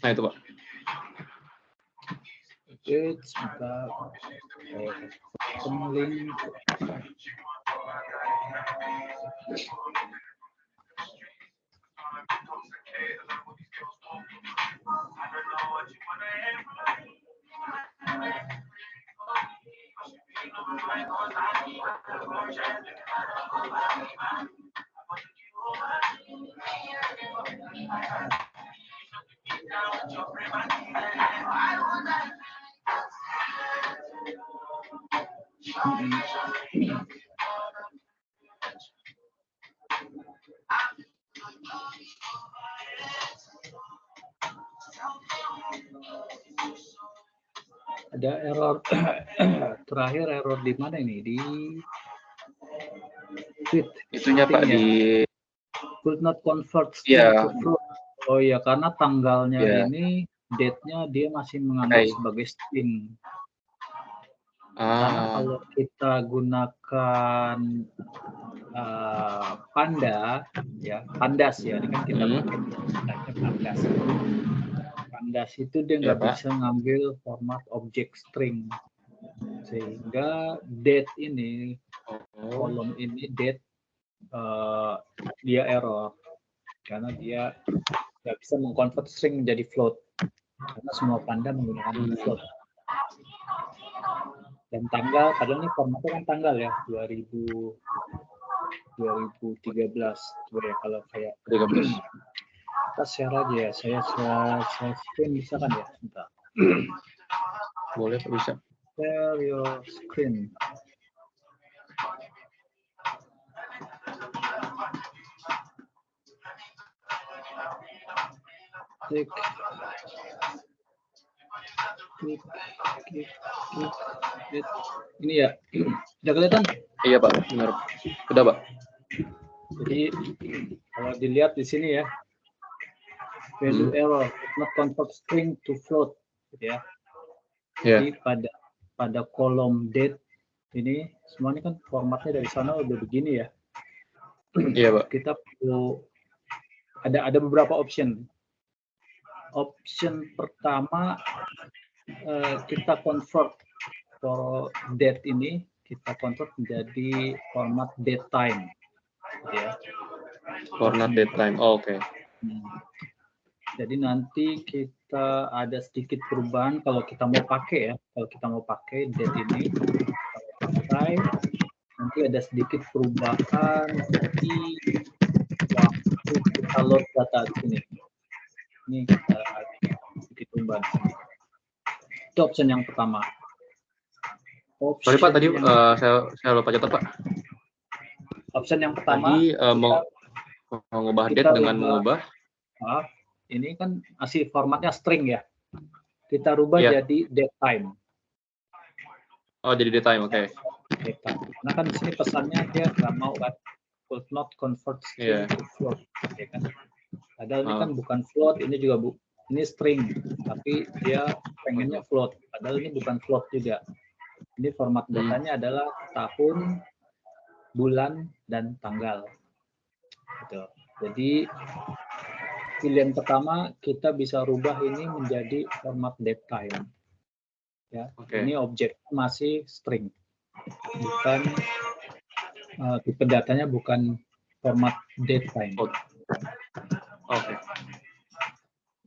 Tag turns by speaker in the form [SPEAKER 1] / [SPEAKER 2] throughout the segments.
[SPEAKER 1] Nah itu Pak.
[SPEAKER 2] Oke, sebentar. Link. Ada error terakhir, error di mana ini? Di tweet.
[SPEAKER 1] Itunya Pak
[SPEAKER 2] ya?
[SPEAKER 1] di
[SPEAKER 2] Could not convert string to float. Oh iya, karena tanggalnya ini, date-nya dia masih menganggap sebagai string. Karena kalau kita gunakan Panda, ya Pandas ya, ini kan kita pakai Pandas. Pandas itu dia nggak bisa ngambil format objek string, sehingga date ini, kolom ini date, dia error karena dia nggak bisa mengkonvert string menjadi float, karena semua Panda menggunakan float. Dan tanggal, padahal ini formatnya kan tanggal ya, 2013 ya, kalau kayak
[SPEAKER 1] 13.
[SPEAKER 2] Kita share aja ya, saya screen bisa kan ya? Bentar.
[SPEAKER 1] Boleh Pak, bisa.
[SPEAKER 2] Share your screen. Klik. Ini ya, udah kelihatan?
[SPEAKER 1] Iya Pak, benar. Udah Pak.
[SPEAKER 2] Jadi kalau dilihat di sini ya, value error, not convert string to float, gitu ya. Jadi pada kolom date ini semuanya kan formatnya dari sana udah begini ya.
[SPEAKER 1] Iya Pak.
[SPEAKER 2] Kita perlu ada beberapa option. Option pertama, kita convert for date ini, kita convert menjadi format date time, gitu ya.
[SPEAKER 1] Format date time, oke.
[SPEAKER 2] Jadi nanti kita ada sedikit perubahan kalau kita mau pakai ya, kalau kita mau pakai date ini, pakai, nanti ada sedikit perubahan di waktu kita load data di sini. Ini kita ada sedikit perubahan. Itu option yang pertama.
[SPEAKER 1] Sorry Pak, tadi saya lupa catat Pak.
[SPEAKER 2] Option yang pertama,
[SPEAKER 1] tadi mau mengubah date dengan mengubah.
[SPEAKER 2] Ini kan masih formatnya string ya. Kita rubah jadi date time.
[SPEAKER 1] Oh, jadi date time, oke.
[SPEAKER 2] Karena kan di sini pesannya dia nggak mau kan, could not convert string to float, ya kan? Padahal ini kan bukan float, ini juga ini string, tapi dia pengennya float. Padahal ini bukan float juga. Ini format datanya adalah tahun, bulan, dan tanggal. Gitu. Jadi pilihan pertama kita bisa rubah ini menjadi format date time. Ya, ini objek masih string, bukan tipe datanya bukan format date time.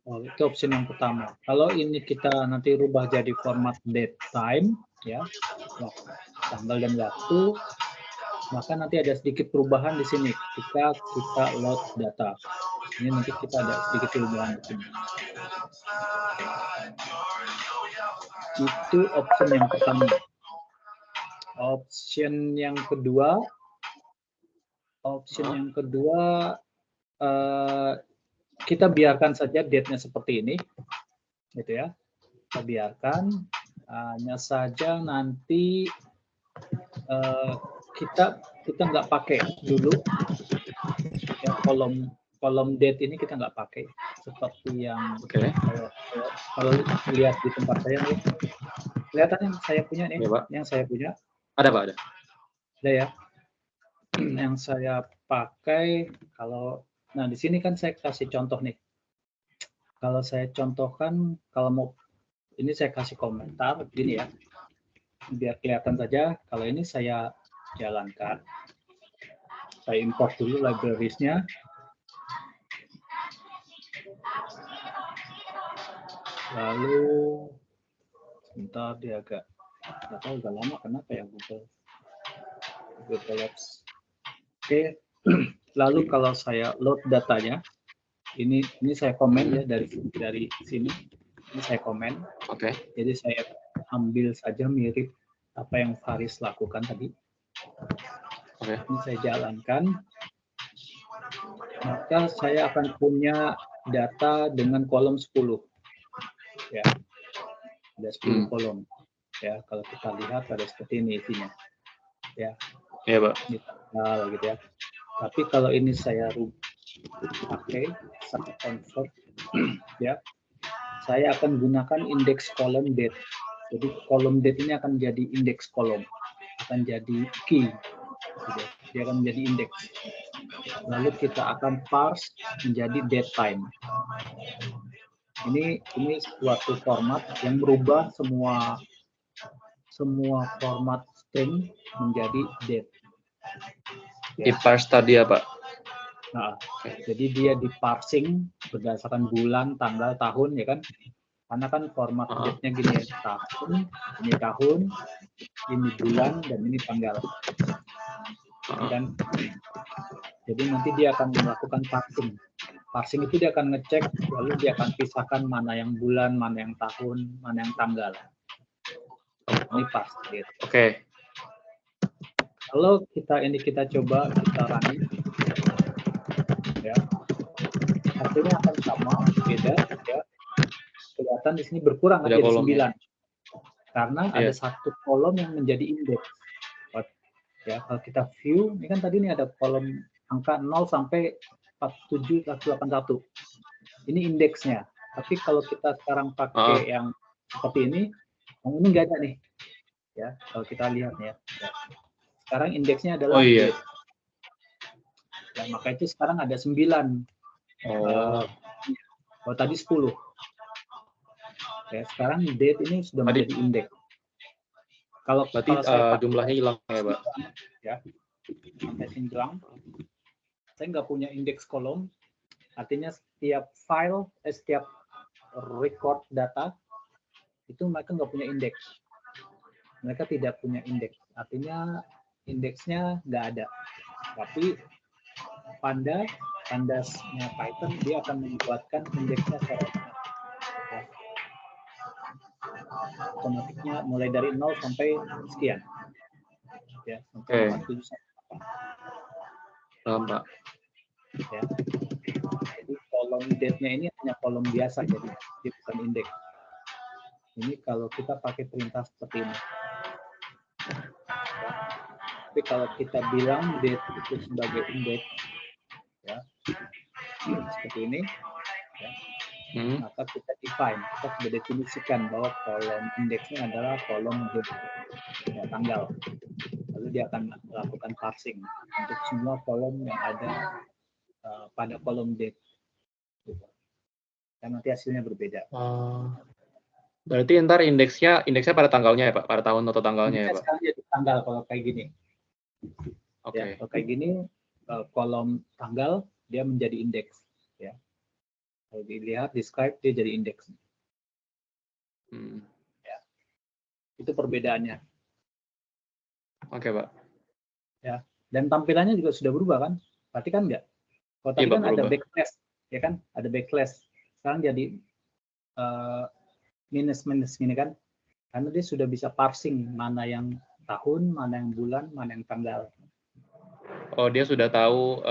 [SPEAKER 2] Itu opsi yang pertama. Kalau ini kita nanti rubah jadi format date time, ya, tanggal dan waktu, maka nanti ada sedikit perubahan di sini ketika kita load data. Ini nanti kita ada sedikit perubahan di sini. Itu option yang pertama. Option yang kedua, kita biarkan saja date-nya seperti ini, gitu ya. Kita biarkan, hanya saja nanti kita nggak pakai dulu ya, kolom date ini kita nggak pakai seperti yang kalau lihat di tempat saya nih, kelihatan yang saya punya nih, yang saya punya.
[SPEAKER 1] Ada Pak, ada.
[SPEAKER 2] Ada ya. Yang saya pakai kalau, nah di sini kan saya kasih contoh nih. Kalau saya contohkan, kalau mau ini saya kasih komentar gini ya, biar kelihatan saja. Kalau ini saya jalankan, saya import dulu libraries-nya. Lalu sebentar, dia agak nggak tahu udah lama kenapa ya Google Apps. Oke, lalu kalau saya load datanya, ini saya komen ya dari sini. Ini saya komen.
[SPEAKER 1] Oke.
[SPEAKER 2] Jadi saya ambil saja mirip apa yang Faris lakukan tadi.
[SPEAKER 1] Oke.
[SPEAKER 2] Ini saya jalankan. Maka saya akan punya data dengan kolom 10. Ya. Ada 10 kolom. Ya, kalau kita lihat ada seperti ini isinya. Ya.
[SPEAKER 1] Iya, Pak.
[SPEAKER 2] Ini tanggal gitu ya. Tapi kalau ini saya pakai convert ya. Saya akan gunakan indeks kolom date. Jadi kolom date ini akan jadi indeks kolom, akan jadi key. Gitu. Dia akan menjadi indeks. Lalu kita akan parse menjadi date time. Ini suatu format yang merubah semua format string menjadi date.
[SPEAKER 1] Di parse tadi ya, Pak?
[SPEAKER 2] Nah, jadi dia di parsing berdasarkan bulan, tanggal, tahun, ya kan? Karena kan format date-nya gini ya, tahun, ini bulan, dan ini tanggal. Dan jadi nanti dia akan melakukan parsing. Parsing itu dia akan ngecek, lalu dia akan pisahkan mana yang bulan, mana yang tahun, mana yang tanggal. Ini parsing.
[SPEAKER 1] Oke.
[SPEAKER 2] Kalau kita coba kita running, ya, hasilnya akan sama, beda, ya. Kelihatan di sini berkurang
[SPEAKER 1] ada
[SPEAKER 2] jadi 9.
[SPEAKER 1] Ya.
[SPEAKER 2] Karena ada satu kolom yang menjadi indeks. Ya, kalau kita view, ini kan tadi ini ada kolom angka 0 sampai 4781. Ini indeksnya. Tapi kalau kita sekarang pakai yang seperti ini nggak ada nih. Ya, kalau kita lihat ya. Sekarang indeksnya adalah date. Ya, maka itu sekarang ada 9. Kalau tadi 10. Ya, sekarang date ini sudah menjadi indeks. Kalau saya
[SPEAKER 1] jumlahnya hilang ya, Pak?
[SPEAKER 2] Ya, sampai hilang. Saya nggak punya indeks kolom. Artinya setiap file, setiap record data itu mereka nggak punya indeks. Mereka tidak punya indeks. Artinya indeksnya nggak ada. Tapi Pandasnya Python dia akan membuatkan indeksnya secara otomatisnya mulai dari 0 sampai sekian. Ya, sampai 47.
[SPEAKER 1] Pak.
[SPEAKER 2] Ya. Jadi kolom date-nya ini hanya kolom biasa, jadi dia bukan indeks. Ini kalau kita pakai perintah seperti ini. Ya. Tapi kalau kita bilang date itu sebagai indeks, ya, seperti ini, ya, maka kita define, kita sudah definisikan bahwa kolom indeksnya adalah kolom date, ya, tanggal. Lalu dia akan melakukan parsing untuk semua kolom yang ada pada kolom date. Dan nanti hasilnya berbeda.
[SPEAKER 1] Berarti ntar indeksnya pada tanggalnya ya, Pak? Pada tahun atau tanggalnya ya, Pak?
[SPEAKER 2] Sekarang jadi tanggal kalau kayak gini.
[SPEAKER 1] Oke.
[SPEAKER 2] Ya, kalau kayak gini kolom tanggal dia menjadi indeks. Ya. Kalau dilihat describe dia jadi indeks. Ya. Itu perbedaannya.
[SPEAKER 1] Oke, Pak.
[SPEAKER 2] Ya. Dan tampilannya juga sudah berubah kan? Berarti kan enggak? Kalau tadi kan ada backslash, ya kan? Ada backslash. Sekarang jadi minus gini kan? Karena dia sudah bisa parsing mana yang tahun, mana yang bulan, mana yang tanggal.
[SPEAKER 1] Oh, dia sudah tahu,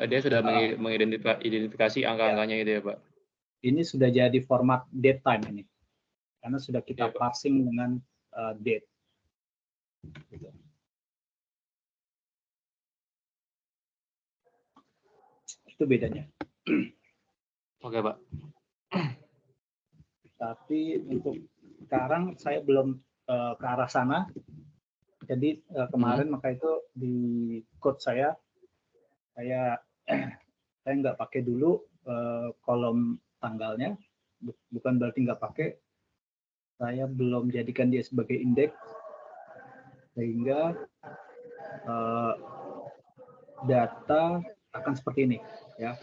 [SPEAKER 1] dia sudah mengidentifikasi angka-angkanya itu ya, Pak?
[SPEAKER 2] Ini sudah jadi format date time ini. Karena sudah kita parsing dengan date. Gitu. Itu bedanya.
[SPEAKER 1] Oke, Pak.
[SPEAKER 2] Tapi untuk sekarang saya belum ke arah sana. Jadi kemarin maka itu di code saya nggak pakai dulu kolom tanggalnya, bukan berarti nggak pakai. Saya belum jadikan dia sebagai indeks, sehingga data akan seperti ini, ya.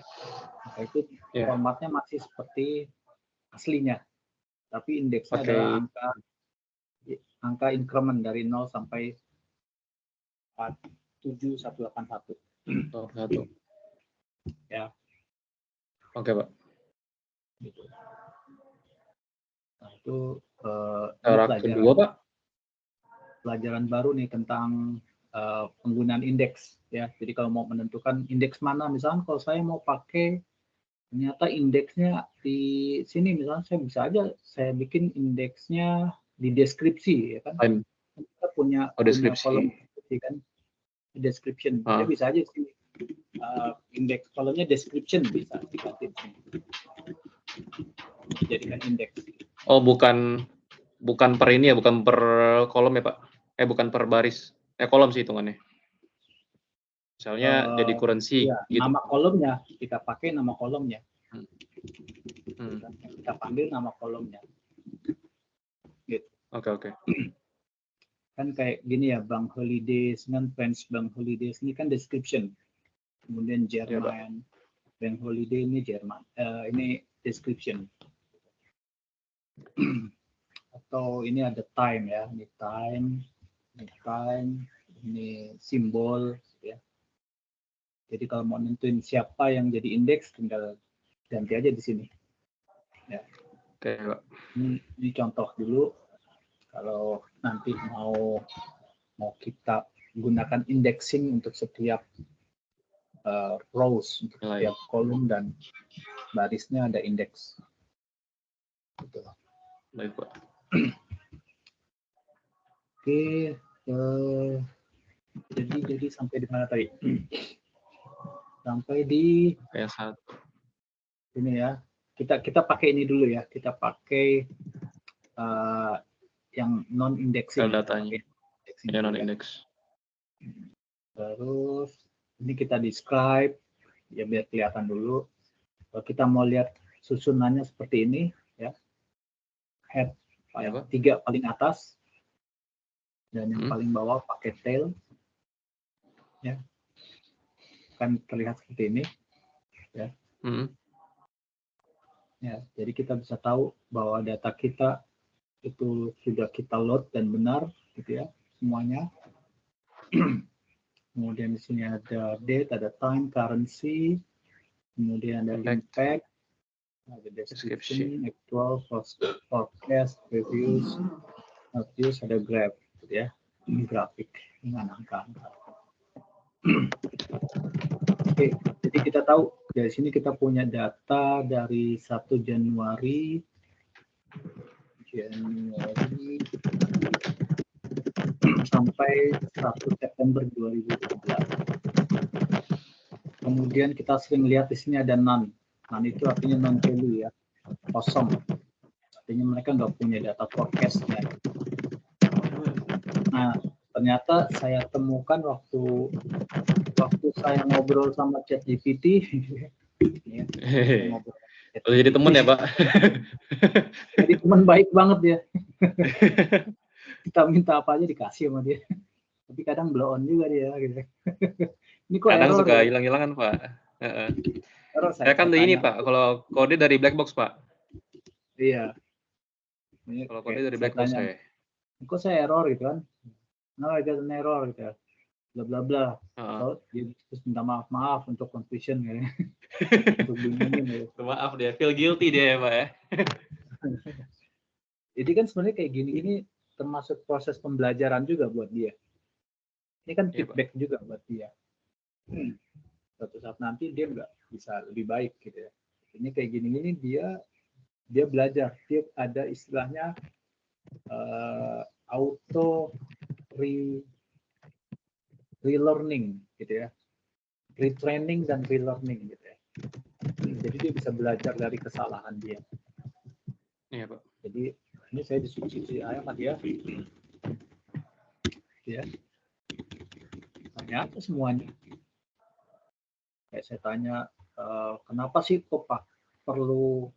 [SPEAKER 2] Maka itu formatnya masih seperti aslinya, tapi indeksnya adalah angka increment dari 0 sampai 7181. Ya.
[SPEAKER 1] Oke, Pak.
[SPEAKER 2] Gitu. Nah, itu
[SPEAKER 1] kedua, Pak.
[SPEAKER 2] Pelajaran baru nih tentang penggunaan indeks, ya. Jadi kalau mau menentukan indeks mana, misalnya kalau saya mau pakai ternyata indeksnya di sini, misalnya saya bisa aja saya bikin indeksnya di deskripsi, ya kan? Kita punya kolom deskripsi kan, description. Dia bisa aja sini indeks kolomnya description bisa diganti dijadikan indeks.
[SPEAKER 1] Oh, bukan per ini ya, bukan per kolom ya, Pak? Bukan per baris. Kolom sih hitungannya. Misalnya jadi currency.
[SPEAKER 2] Ya, gitu. Nama kolomnya kita pakai nama kolomnya. Kita panggil nama kolomnya. Gitu.
[SPEAKER 1] Oke.
[SPEAKER 2] Kan kayak gini ya, Bank Holidays kan, French Bank Holidays ini kan description. Kemudian Jerman Bank Holiday ini Jerman. Ini description. Atau ini ada time ya, ini time, ini simbol ya. Jadi kalau mau nentuin siapa yang jadi indeks, tinggal ganti aja di sini. Ya.
[SPEAKER 1] Oke, Pak.
[SPEAKER 2] Ini contoh dulu. Kalau nanti mau kita gunakan indexing untuk setiap rows, untuk setiap kolom dan barisnya ada indeks. Gitu.
[SPEAKER 1] Baik, Pak.
[SPEAKER 2] Oke, jadi sampai di mana tadi? Sampai di ini ya. Kita pakai ini dulu ya. Kita pakai yang non indexing.
[SPEAKER 1] Datanya. Ini non index.
[SPEAKER 2] Terus ini kita describe ya biar kelihatan dulu. Kalau kita mau lihat susunannya seperti ini ya. Head yang 3 paling atas dan yang paling bawah pakai tail. Ya. Kan terlihat seperti ini ya. Ya, jadi kita bisa tahu bahwa data kita itu sudah kita load dan benar gitu ya semuanya. Kemudian di sini ada date, ada time, currency, kemudian ada impact, ada description, actual, forecast, reviews, ada graph gitu ya. Ini grafik dengan angka-angka. Oke, jadi kita tahu dari sini kita punya data dari 1 Januari sampai 1 September 2017. Kemudian kita sering lihat di sini ada none. None itu artinya non value ya, kosong. Artinya mereka nggak punya data forecast-nya. Nah, ternyata saya temukan waktu saya ngobrol sama ChatGPT. Ya,
[SPEAKER 1] jadi teman ya, Pak?
[SPEAKER 2] Jadi teman baik banget dia. Kita minta apa aja dikasih sama dia. Tapi kadang blow on juga dia gitu. Ini kok
[SPEAKER 1] kadang
[SPEAKER 2] error,
[SPEAKER 1] suka
[SPEAKER 2] ya?
[SPEAKER 1] hilang-hilangan, Pak.
[SPEAKER 2] Saya
[SPEAKER 1] kan ini, Pak, kalau kode dari black box, Pak.
[SPEAKER 2] Iya.
[SPEAKER 1] Kalau kode dari black box saya.
[SPEAKER 2] Kok saya error gitu kan? No, I got an error gitu ya. Bla bla bla. So, dia terus minta maaf untuk confusion gitu. Untuk bingungin gitu.
[SPEAKER 1] Maaf dia, feel guilty dia ya, Pak ya.
[SPEAKER 2] Jadi kan sebenarnya kayak gini-gini termasuk proses pembelajaran juga buat dia. Ini kan feedback juga buat dia. Suatu saat nanti dia nggak bisa lebih baik gitu ya. Ini kayak gini-gini dia belajar. Dia ada istilahnya auto relearning gitu ya. Retraining dan relearning gitu ya. Jadi dia bisa belajar dari kesalahan dia.
[SPEAKER 1] Iya, Pak.
[SPEAKER 2] Jadi ini saya diskusi ayam sama dia. Ya. Tanya apa semuanya. Kayak saya tanya, kenapa sih kok Pak perlu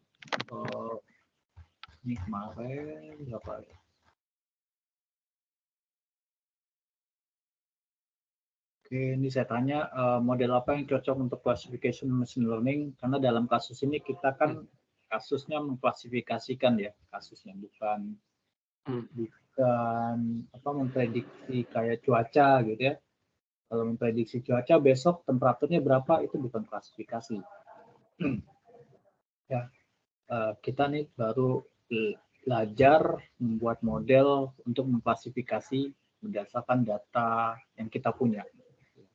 [SPEAKER 2] Ini kemarin berapa? Oke, ini saya tanya model apa yang cocok untuk classification machine learning, karena dalam kasus ini kita kan kasusnya mengklasifikasikan ya, kasusnya bukan apa memprediksi kayak cuaca gitu ya. Kalau memprediksi cuaca besok temperaturnya berapa itu bukan klasifikasi. Ya, kita nih baru belajar membuat model untuk mengklasifikasi berdasarkan data yang kita punya.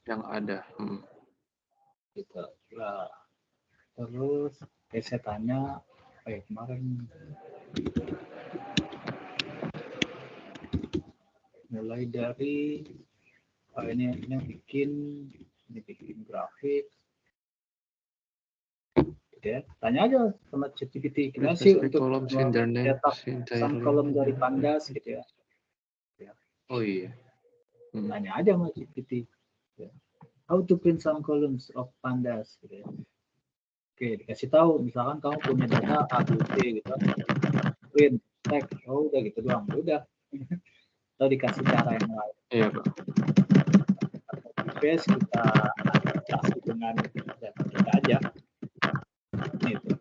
[SPEAKER 1] Yang ada.
[SPEAKER 2] Gitu. Nah, terus saya tanya, kemarin mulai dari ini bikin grafik, gitu ya. Tanya aja sama ChatGPT, gimana sih untuk mencetak kolom dari pandas, gitu ya.
[SPEAKER 1] Oh iya.
[SPEAKER 2] Tanya aja sama GPT. How to print some columns of pandas, gitu ya. Oke, dikasih tahu, misalkan kamu punya data ABC gitu, print, text, udah gitu doang, udah. Atau dikasih cara yang lain.
[SPEAKER 1] Iya, Pak.
[SPEAKER 2] Base kita adaptasi dengan data kita aja. Gitu.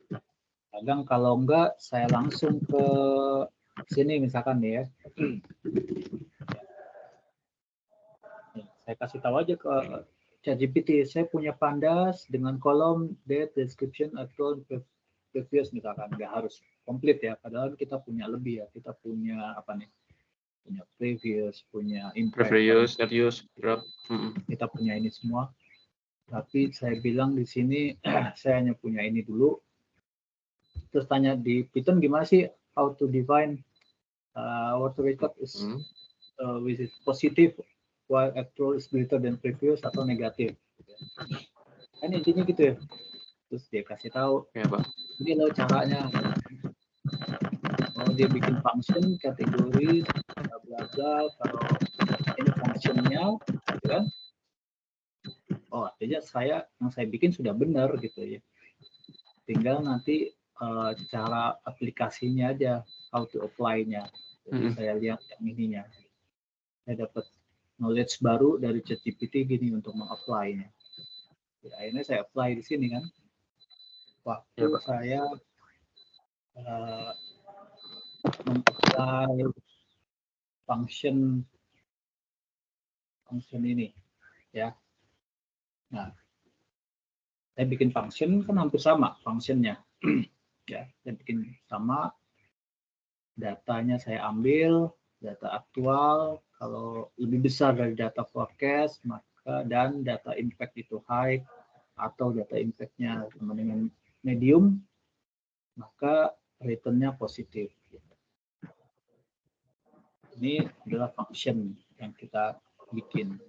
[SPEAKER 2] Kadang kalau enggak, saya langsung ke sini misalkan nih ya. Saya kasih tahu aja ke ChatGPT, saya punya pandas dengan kolom date, description, atau previous misalkan, nggak harus komplit ya, padahal kita punya lebih ya, kita punya apa nih, punya previous, punya impact,
[SPEAKER 1] previous, net use, drop.
[SPEAKER 2] Kita punya ini semua, tapi saya bilang di sini saya hanya punya ini dulu, terus tanya di Python gimana sih how to define water record is with positive while actual is greater than previous atau negatif. Kan intinya gitu ya. Terus dia kasih tahu,
[SPEAKER 1] ya, Pak.
[SPEAKER 2] Ini loh caranya. Oh, dia bikin function kategori bla bla bla, kalau ini functionnya gitu kan. Oh, artinya yang saya bikin sudah benar gitu ya. Tinggal nanti cara aplikasinya aja, how to apply-nya. Jadi saya lihat yang ininya. Saya dapat knowledge baru dari ChatGPT gini untuk mengapply-nya. Ya, akhirnya saya apply di sini kan. Waktu
[SPEAKER 1] ya,
[SPEAKER 2] saya mengapply function ini ya. Nah, saya bikin function kan hampir sama functionnya. Ya, saya bikin sama, datanya saya ambil data aktual, kalau lebih besar dari data forecast maka dan data impact itu high atau data impact-nya sama dengan medium, maka return-nya positif. Ini adalah function yang kita bikin.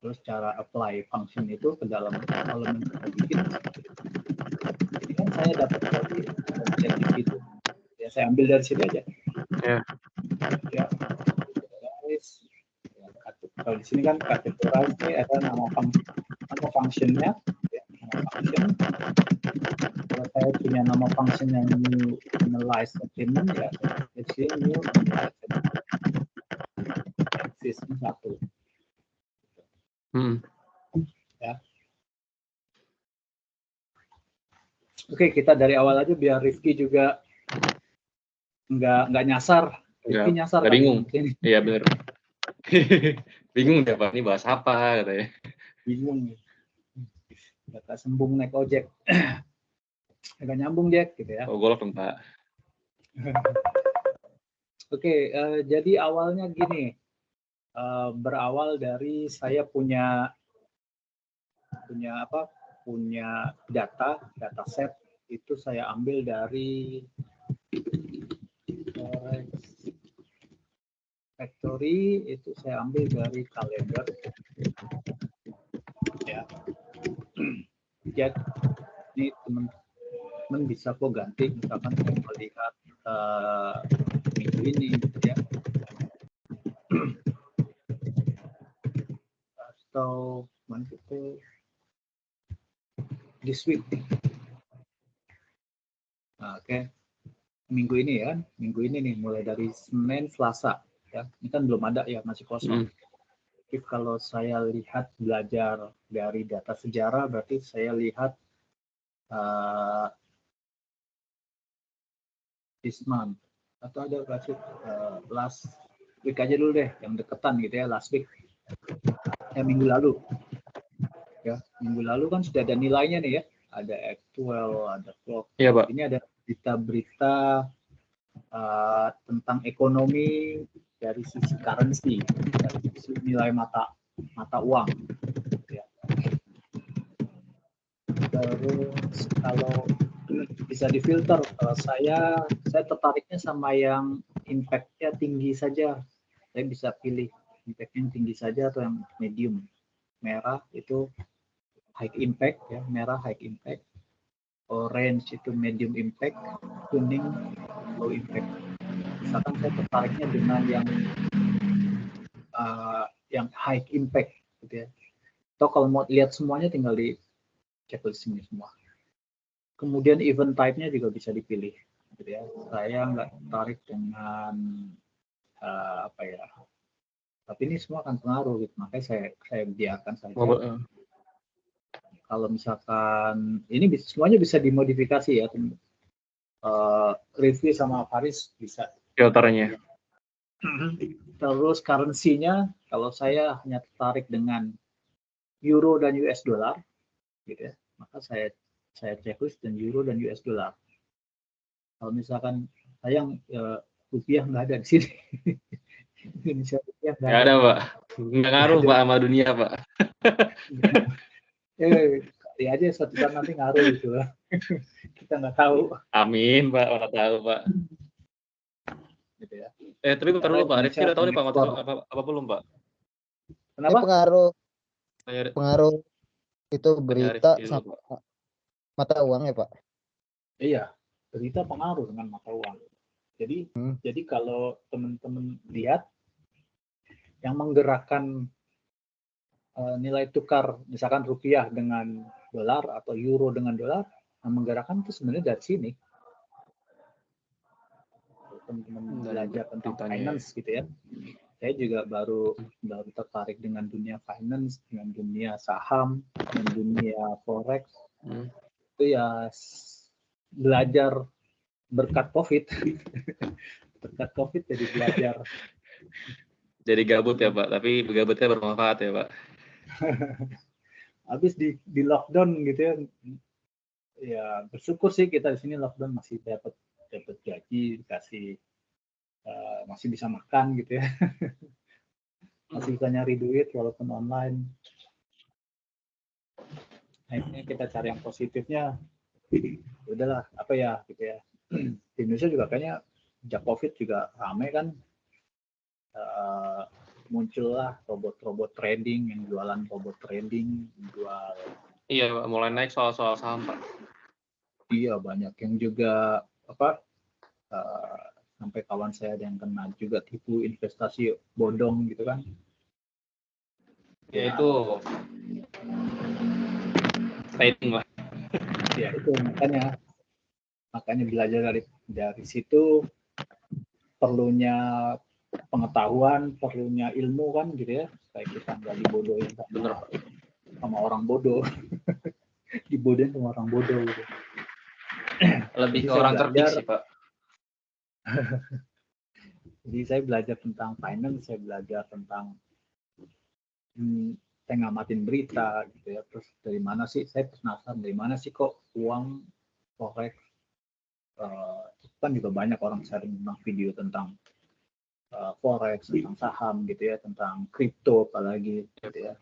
[SPEAKER 2] Terus cara apply function itu ke dalam elemen kita bikin. Ini kan saya dapat dari ChatGPT. Ya, saya ambil dari sini aja. Ya. Kalau di sini kan categorize ini ada nama function-nya, ya, nama function. Kalau saya punya nama function yang new analyze element, ya di sini new analyze existing 1. Ya. Oke, kita dari awal aja biar Rifki juga nggak nyasar. Rifki nyasar
[SPEAKER 1] nggak bingung. Iya benar. Bingung deh Pak, ini bahas apa katanya.
[SPEAKER 2] Bingung. Nggak sembung naik ojek. Agak nyambung Jack gitu ya.
[SPEAKER 1] Oh, golok dong Pak.
[SPEAKER 2] Oke, jadi awalnya gini. Berawal dari saya punya data set itu saya ambil dari factory, itu saya ambil dari kalender ya. Jadi ini teman-teman bisa kok ganti, misalkan saya melihat minggu ini ya, atau itu this week. Oke. minggu ini ya, minggu ini nih mulai dari Senin, Selasa ya. Ini kan belum ada ya, masih kosong. Tapi kalau saya lihat belajar dari data sejarah, berarti saya lihat this month atau ada berarti last week aja dulu deh, yang deketan gitu ya, last week minggu lalu ya, minggu lalu kan sudah ada nilainya nih ya, ada actual, ada clock.
[SPEAKER 1] Iya, Pak.
[SPEAKER 2] Ini ada berita-berita tentang ekonomi dari sisi currency, dari sisi nilai mata uang. Ya. Terus kalau bisa difilter, kalau saya tertariknya sama yang impact-nya tinggi saja. Saya bisa pilih impact-nya tinggi saja atau yang medium. Merah itu high impact ya, merah high impact. Orange itu medium impact, kuning low impact. Misalkan saya tertariknya dengan yang high impact gitu ya. Atau kalau mau lihat semuanya tinggal di checklist ini semua. Kemudian event type-nya juga bisa dipilih gitu ya. Saya nggak tertarik dengan apa ya. Tapi ini semua akan pengaruh gitu. Makanya saya biarkan saja. Kalau misalkan ini semuanya bisa dimodifikasi ya. Review sama Faris bisa
[SPEAKER 1] filternya.
[SPEAKER 2] Terus currency-nya, kalau saya hanya tertarik dengan euro dan US dollar, gitu ya, maka saya checklist dan euro dan US dollar. Kalau misalkan sayang rupiah nggak ada di sini, Indonesia rupiah nggak ada,
[SPEAKER 1] Pak. Nggak ngaruh Pak sama dunia Pak.
[SPEAKER 2] Kali aja suatu saat nanti ngaruh gitu lah. Kita nggak tahu.
[SPEAKER 1] Amin Pak, mana tahu Pak.
[SPEAKER 2] Gitu ya.
[SPEAKER 1] Tapi bentar dulu Pak, Rifki udah tahu nih Pak apa belum Pak?
[SPEAKER 2] Kenapa?
[SPEAKER 3] Ini pengaruh itu berita sama mata uang ya Pak?
[SPEAKER 2] Iya, berita pengaruh dengan mata uang. Jadi kalau teman-teman lihat yang menggerakkan nilai tukar misalkan rupiah dengan dolar atau euro dengan dolar, yang menggerakkan itu sebenarnya dari sini. Teman-teman belajar tentang finance gitu ya. Saya juga baru tertarik dengan dunia finance, dengan dunia saham, dengan dunia forex. Itu ya belajar berkat COVID. Berkat COVID jadi belajar.
[SPEAKER 1] Jadi gabut ya Pak, tapi gabutnya bermanfaat ya Pak.
[SPEAKER 2] Habis di lockdown gitu ya. Ya bersyukur sih kita di sini lockdown masih dapat gaji, dikasih masih bisa makan gitu ya. Masih bisa nyari duit walaupun online. Akhirnya kita cari yang positifnya. Udahlah apa ya gitu ya. Di Indonesia juga kayaknya sejak COVID juga rame kan. Muncullah robot trading, yang jualan robot trading, jual.
[SPEAKER 1] Iya Pak, mulai naik soal saham Pak. Iya,
[SPEAKER 2] banyak yang juga sampai kawan saya ada yang kena juga tipu investasi bodong gitu kan.
[SPEAKER 1] Ya itu trading lah.
[SPEAKER 2] Ya itu makanya belajar dari situ, perlunya pengetahuan, perlunya ilmu kan gitu ya, supaya kita nggak dibodohin sama orang bodoh. Dibodohin sama orang bodoh gitu.
[SPEAKER 1] Lebih ke orang cerdik sih Pak.
[SPEAKER 2] Jadi saya belajar tentang finance, saya belajar tentang saya ngamatin berita gitu ya. Terus dari mana sih, saya penasaran dari mana sih kok uang forex kan juga banyak orang sharing tentang video tentang forex, tentang saham gitu ya, tentang kripto apalagi gitu ya.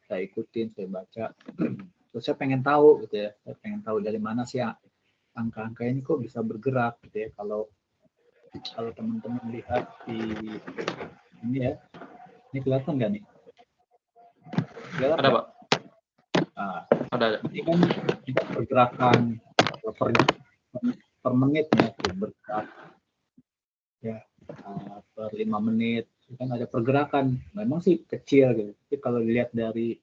[SPEAKER 2] Saya ikutin, saya baca. Terus saya pengen tahu gitu ya, saya pengen tahu dari mana sih angka-angka ini kok bisa bergerak gitu ya. Kalau teman-teman lihat di ini ya, ini kelihatan nggak nih? Kelihatan
[SPEAKER 1] ada Pak? Ada.
[SPEAKER 2] Ini kan kita pergerakan per menit ya, bergerak ya per 5 menit kan ada pergerakan. Memang sih kecil gitu. Tapi kalau dilihat dari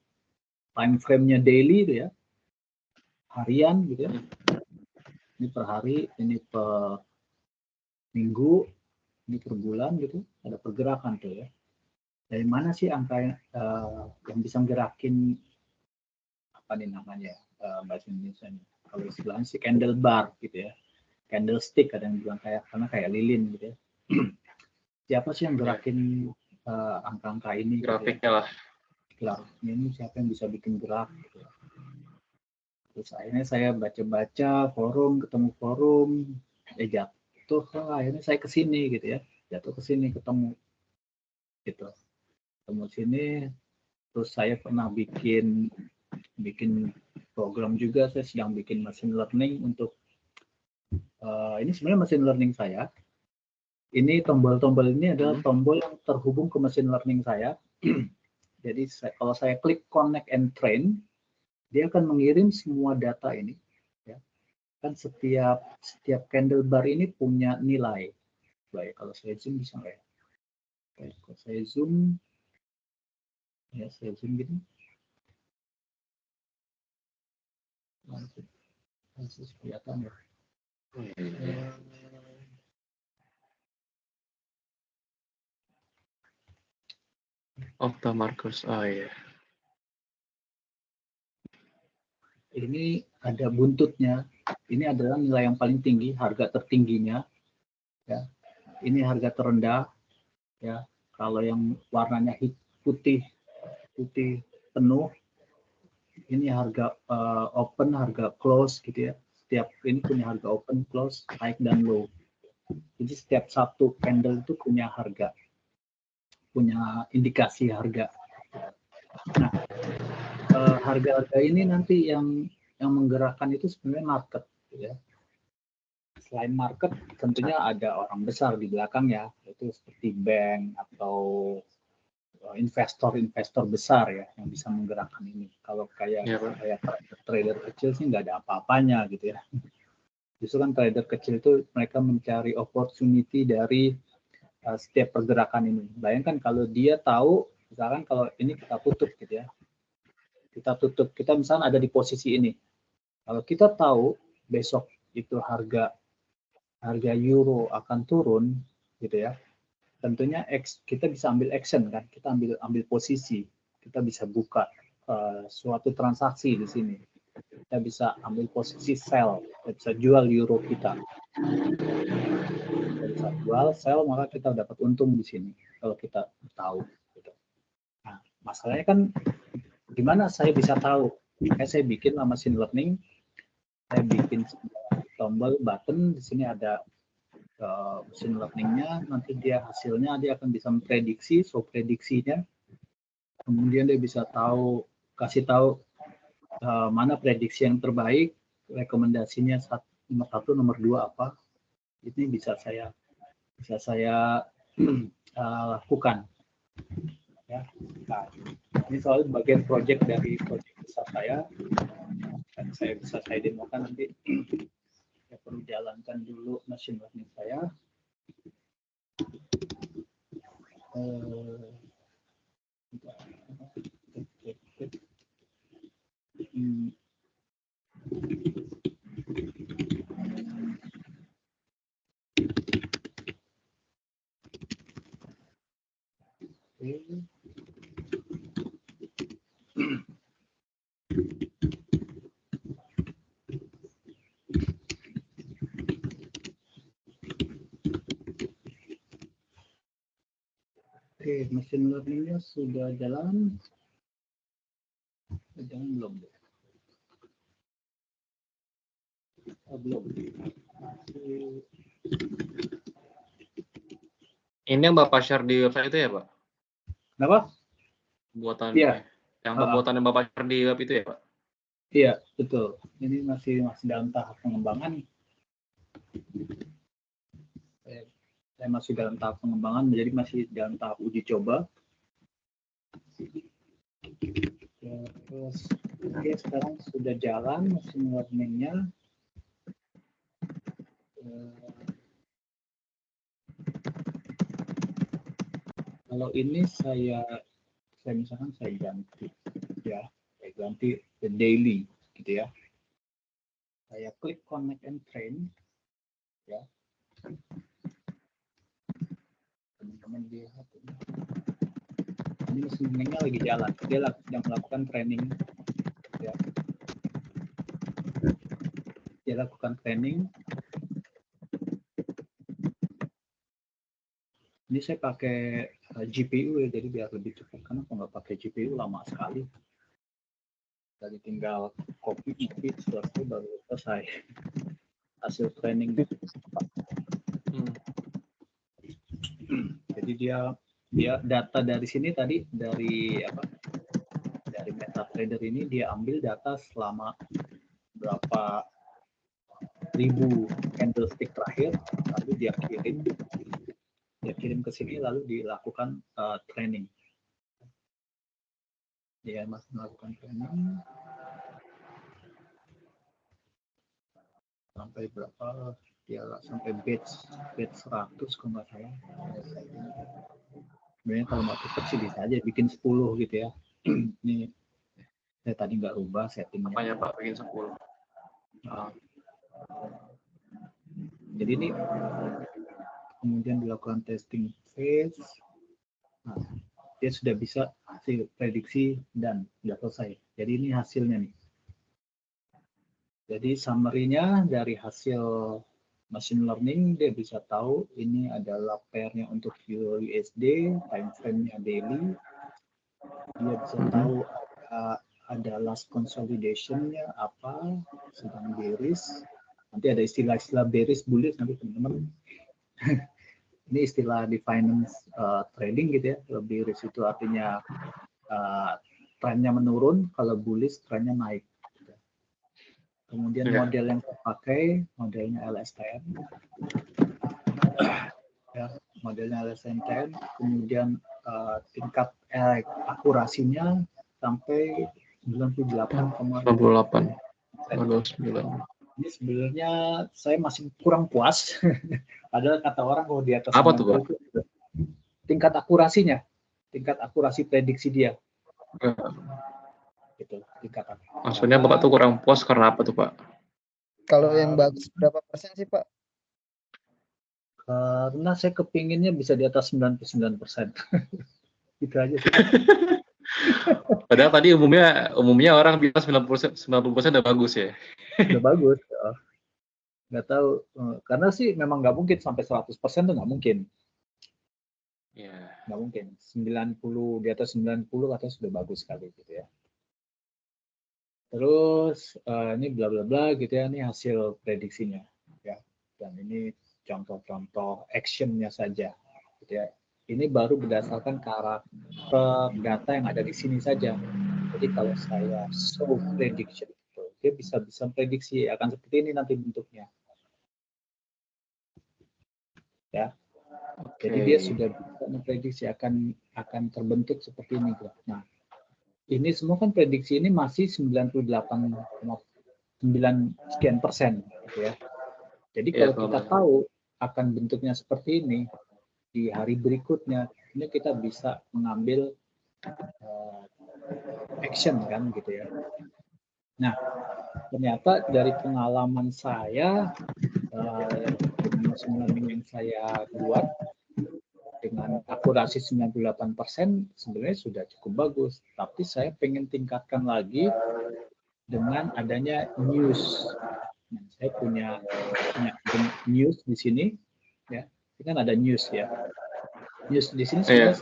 [SPEAKER 2] time frame-nya daily itu ya, harian gitu ya. Ini per hari, ini per minggu, ini per bulan gitu, ada pergerakan tuh ya. Dari mana sih angka yang bisa gerakin apa nih namanya bahasa Indonesia nya? Kalau istilahnya sih candle bar gitu ya, candlestick ada yang bilang karena kayak lilin gitu ya. Siapa sih yang gerakin angka-angka ini?
[SPEAKER 1] Grafiknya
[SPEAKER 2] gitu ya?
[SPEAKER 1] lah.
[SPEAKER 2] Grafiknya ini siapa yang bisa bikin gerak? Gitu ya. Terus akhirnya saya baca-baca forum, ketemu forum, jatuh akhirnya saya ke sini gitu ya, jatuh ke sini ketemu gitu, ketemu sini. Terus saya pernah bikin program juga, saya sedang bikin machine learning untuk ini sebenarnya machine learning saya. Ini tombol-tombol ini adalah tombol yang terhubung ke machine learning saya. Jadi kalau saya klik connect and train, dia akan mengirim semua data ini. Ya. Kan setiap candle bar ini punya nilai. Baik, kalau saya zoom bisa nggak ya? Baik, kalau saya zoom, ya saya zoom gini. Langsung kelihatan ya.
[SPEAKER 1] Octa markers, ya.
[SPEAKER 2] Ini ada buntutnya. Ini adalah nilai yang paling tinggi, harga tertingginya. Ya, ini harga terendah. Ya, kalau yang warnanya putih penuh, ini harga open, harga close gitu ya. Setiap ini punya harga open, close, high dan low. Jadi setiap satu candle itu punya harga, punya indikasi harga. Nah, harga-harga ini nanti yang menggerakkan itu sebenarnya market, ya. Selain market, tentunya ada orang besar di belakang ya, itu seperti bank atau investor besar ya yang bisa menggerakkan ini. Kalau kayak trader kecil sih nggak ada apa-apanya gitu ya. Justru kan trader kecil itu mereka mencari opportunity dari setiap pergerakan ini. Bayangkan kalau dia tahu, misalkan kalau ini kita tutup gitu ya, kita misalnya ada di posisi ini. Kalau kita tahu besok itu harga euro akan turun gitu ya, tentunya kita bisa ambil action kan, kita ambil posisi, kita bisa buka suatu transaksi di sini, kita bisa ambil posisi sell, kita bisa jual euro kita bisa jual sell, maka kita dapat untung di sini kalau kita tahu gitu. Nah, masalahnya kan gimana saya bisa tahu? Saya bikin machine learning, saya bikin tombol button, di sini ada machine learning-nya, nanti hasilnya dia akan bisa memprediksi, prediksinya, kemudian dia bisa kasih tahu mana prediksi yang terbaik, rekomendasinya nomor 1, nomor 2 apa, ini bisa saya lakukan. Ya, nah, ini soal bagian proyek besar saya, dan saya demokan nanti. Saya perlu jalankan dulu machine learning saya. Oke, machine learning-nya sudah jalan. Jangan belum. Belum.
[SPEAKER 1] Ini yang Bapak share di website itu ya, Pak?
[SPEAKER 2] Kenapa?
[SPEAKER 1] Buatan yang pembuatan yang Bapak share di web itu ya, Pak?
[SPEAKER 2] Iya, betul. Ini masih dalam tahap pengembangan. Saya masih dalam tahap pengembangan, jadi masih dalam tahap uji coba. Terus, oke, sekarang sudah jalan machine learning-nya. Kalau ini saya misalkan saya ganti, ya, saya ganti the daily, gitu ya. Saya klik connect and train, ya. teman-teman lihat. Ini mesin learningnya lagi jalan, dia sedang melakukan training. Ya. Dia lakukan training. Ini saya pakai GPU ya, jadi biar lebih cepat. Karena kalau nggak pakai GPU lama sekali. Jadi tinggal copy selesai baru selesai hasil training. Jadi dia data dari sini tadi dari MetaTrader ini dia ambil data selama berapa ribu candlestick terakhir, lalu dia kirim ke sini, lalu dilakukan training. Dia masih melakukan training sampai berapa? Dia sampai batch 100 kalau nggak salah. Sebenarnya kalau mau cepat sih bisa aja bikin 10 gitu ya. Ini saya tadi nggak rubah settingnya.
[SPEAKER 1] Apanya Pak bikin 10?
[SPEAKER 2] Jadi ini kemudian dilakukan testing phase. Nah, dia sudah bisa hasil prediksi dan sudah selesai. Jadi ini hasilnya nih. Jadi summary-nya dari hasil machine learning dia bisa tahu ini adalah pair-nya untuk USD, time frame-nya daily. Dia bisa tahu ada last consolidation-nya apa, sedang bearish. Nanti ada istilah-istilah bearish, bullish nanti teman-teman. Ini istilah di finance trading gitu ya. Kalau bearish itu artinya trennya menurun, kalau bullish trennya naik. Kemudian model yang terpakai, modelnya LSTM. Ya, modelnya LSTM, kemudian tingkat akurasinya sampai 98,98. Ini sebenarnya saya masih kurang puas. Padahal kata orang kalau di atas
[SPEAKER 1] apa tuh, Pak?
[SPEAKER 2] itu tingkat akurasinya, tingkat akurasi prediksi dia. Gitu, tingkat akurasi.
[SPEAKER 1] Maksudnya Bapak tuh kurang puas karena apa tuh, Pak?
[SPEAKER 3] Kalau yang bagus berapa persen sih, Pak?
[SPEAKER 2] Karena saya kepinginnya bisa di atas 99%. Gitu aja sih.
[SPEAKER 1] Padahal tadi umumnya orang bilang 90% udah bagus ya.
[SPEAKER 2] Udah bagus. Nggak tahu. Karena sih memang nggak mungkin sampai 100% tuh nggak mungkin.
[SPEAKER 1] Yeah.
[SPEAKER 2] Nggak mungkin. 90, di atas 90 katanya sudah bagus sekali gitu ya. Terus ini bla bla bla gitu ya, ini hasil prediksinya ya. Dan ini contoh-contoh actionnya saja gitu ya. Ini baru berdasarkan karakter data yang ada di sini saja. Jadi kalau saya show prediction itu, dia bisa prediksi akan seperti ini nanti bentuknya. Ya. Okay. Jadi dia sudah bisa memprediksi akan terbentuk seperti ini. Nah, ini semua kan prediksi ini masih 98,9 sekian persen gitu ya. Jadi kalau kita tahu akan bentuknya seperti ini di hari berikutnya, ini kita bisa mengambil action kan gitu ya. Nah, ternyata dari pengalaman saya dengan machine learning yang saya buat dengan akurasi 98% sebenarnya sudah cukup bagus. Tapi saya pengen tingkatkan lagi dengan adanya news. Nah, saya punya news di sini, ya. Ini kan ada news ya. News di sini sebenarnya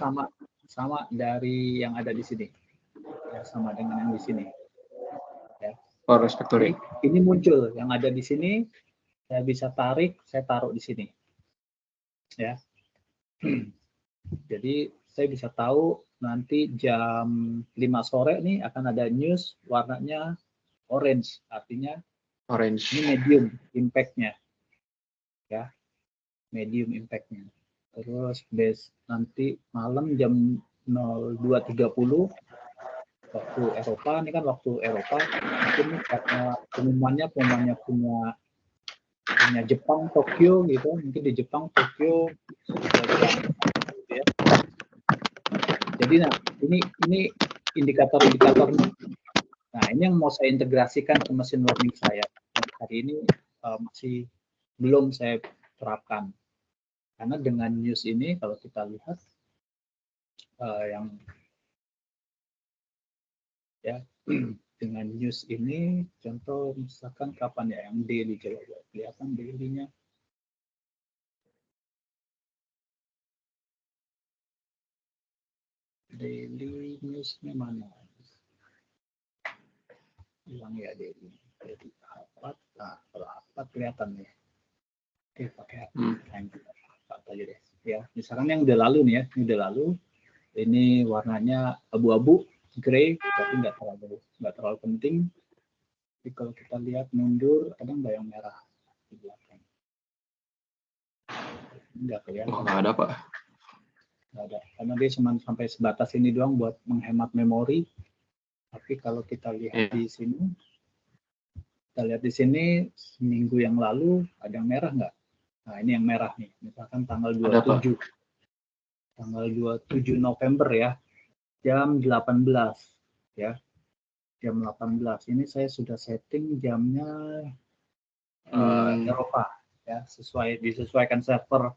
[SPEAKER 2] sama dari yang ada di sini, ya, sama dengan yang di sini. Ya. Ini muncul yang ada di sini, saya bisa tarik, saya taruh di sini, ya. Jadi saya bisa tahu nanti jam 5 sore nih akan ada news warnanya orange, artinya
[SPEAKER 1] orange.
[SPEAKER 2] Ini medium impact-nya, ya, medium impact-nya. Terus nanti malam jam 02.30 waktu Eropa, ini kan waktu Eropa, mungkin karena pengumumannya punya Jepang, Tokyo gitu, mungkin di Jepang, Tokyo, ya. Jadi nah ini indikator-indikatornya. Nah ini yang mau saya integrasikan ke machine learning saya. Hari ini masih belum saya terapkan. Karena dengan news ini kalau kita lihat yang ya dengan news ini, contoh misalkan kapan ya yang daily, coba kelihatan daily-nya. Daily newsnya mana? Hilang ya daily. Jadi kalau apa kelihatan nih. Oke, pakai apa aja deh. Ya, misalkan yang udah lalu nih ya, ini udah lalu. Ini warnanya abu-abu, grey, tapi nggak terlalu penting. Tapi kalau kita lihat mundur, ada nggak yang merah di belakang? Nggak kelihatan.
[SPEAKER 1] Nggak ada, Pak.
[SPEAKER 2] Nggak ada, karena dia cuma sampai sebatas ini doang buat menghemat memori. Tapi kalau kita lihat di sini, seminggu yang lalu ada yang merah nggak? Nah, ini yang merah nih, misalkan tanggal 27. Tanggal 27 November ya, jam 18 ya. Jam 18. Ini saya sudah setting jamnya Eropa ya, disesuaikan server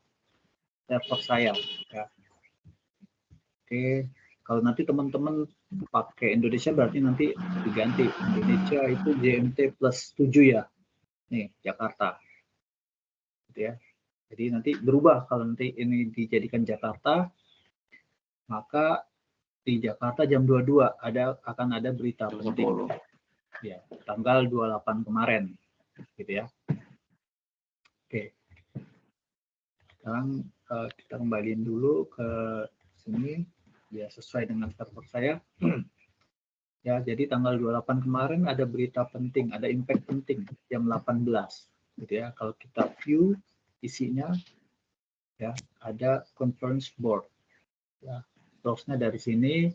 [SPEAKER 2] saya ya. Oke, kalau nanti teman-teman pakai Indonesia berarti nanti diganti. Indonesia itu GMT plus 7 ya. Nih, Jakarta. Gitu ya. Jadi nanti berubah kalau nanti ini dijadikan Jakarta, maka di Jakarta jam 22 akan ada berita penting. Ya, tanggal 28 kemarin. Gitu ya. Oke. Sekarang kita kembaliin dulu ke sini. Ya, sesuai dengan server saya. Ya, jadi tanggal 28 kemarin ada berita penting, ada impact penting jam 18 gitu ya. Kalau kita view isinya ya, ada conference board. Ya, source-nya dari sini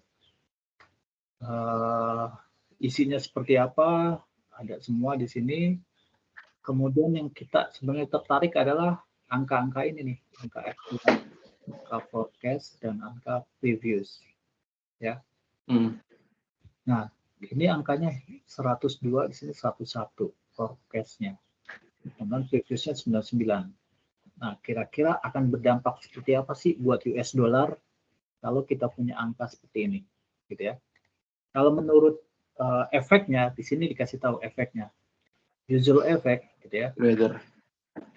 [SPEAKER 2] isinya seperti apa, ada semua di sini. Kemudian yang kita sebenarnya tertarik adalah angka-angka ini nih, angka actual, angka forecast dan angka previews. Ya. Nah, ini angkanya 102, di sini 101 forecast-nya. Kemudian previousnya 99. Nah, kira-kira akan berdampak seperti apa sih buat US dollar kalau kita punya angka seperti ini, gitu ya. Kalau menurut efeknya, di sini dikasih tahu efeknya. Usual effect, gitu ya.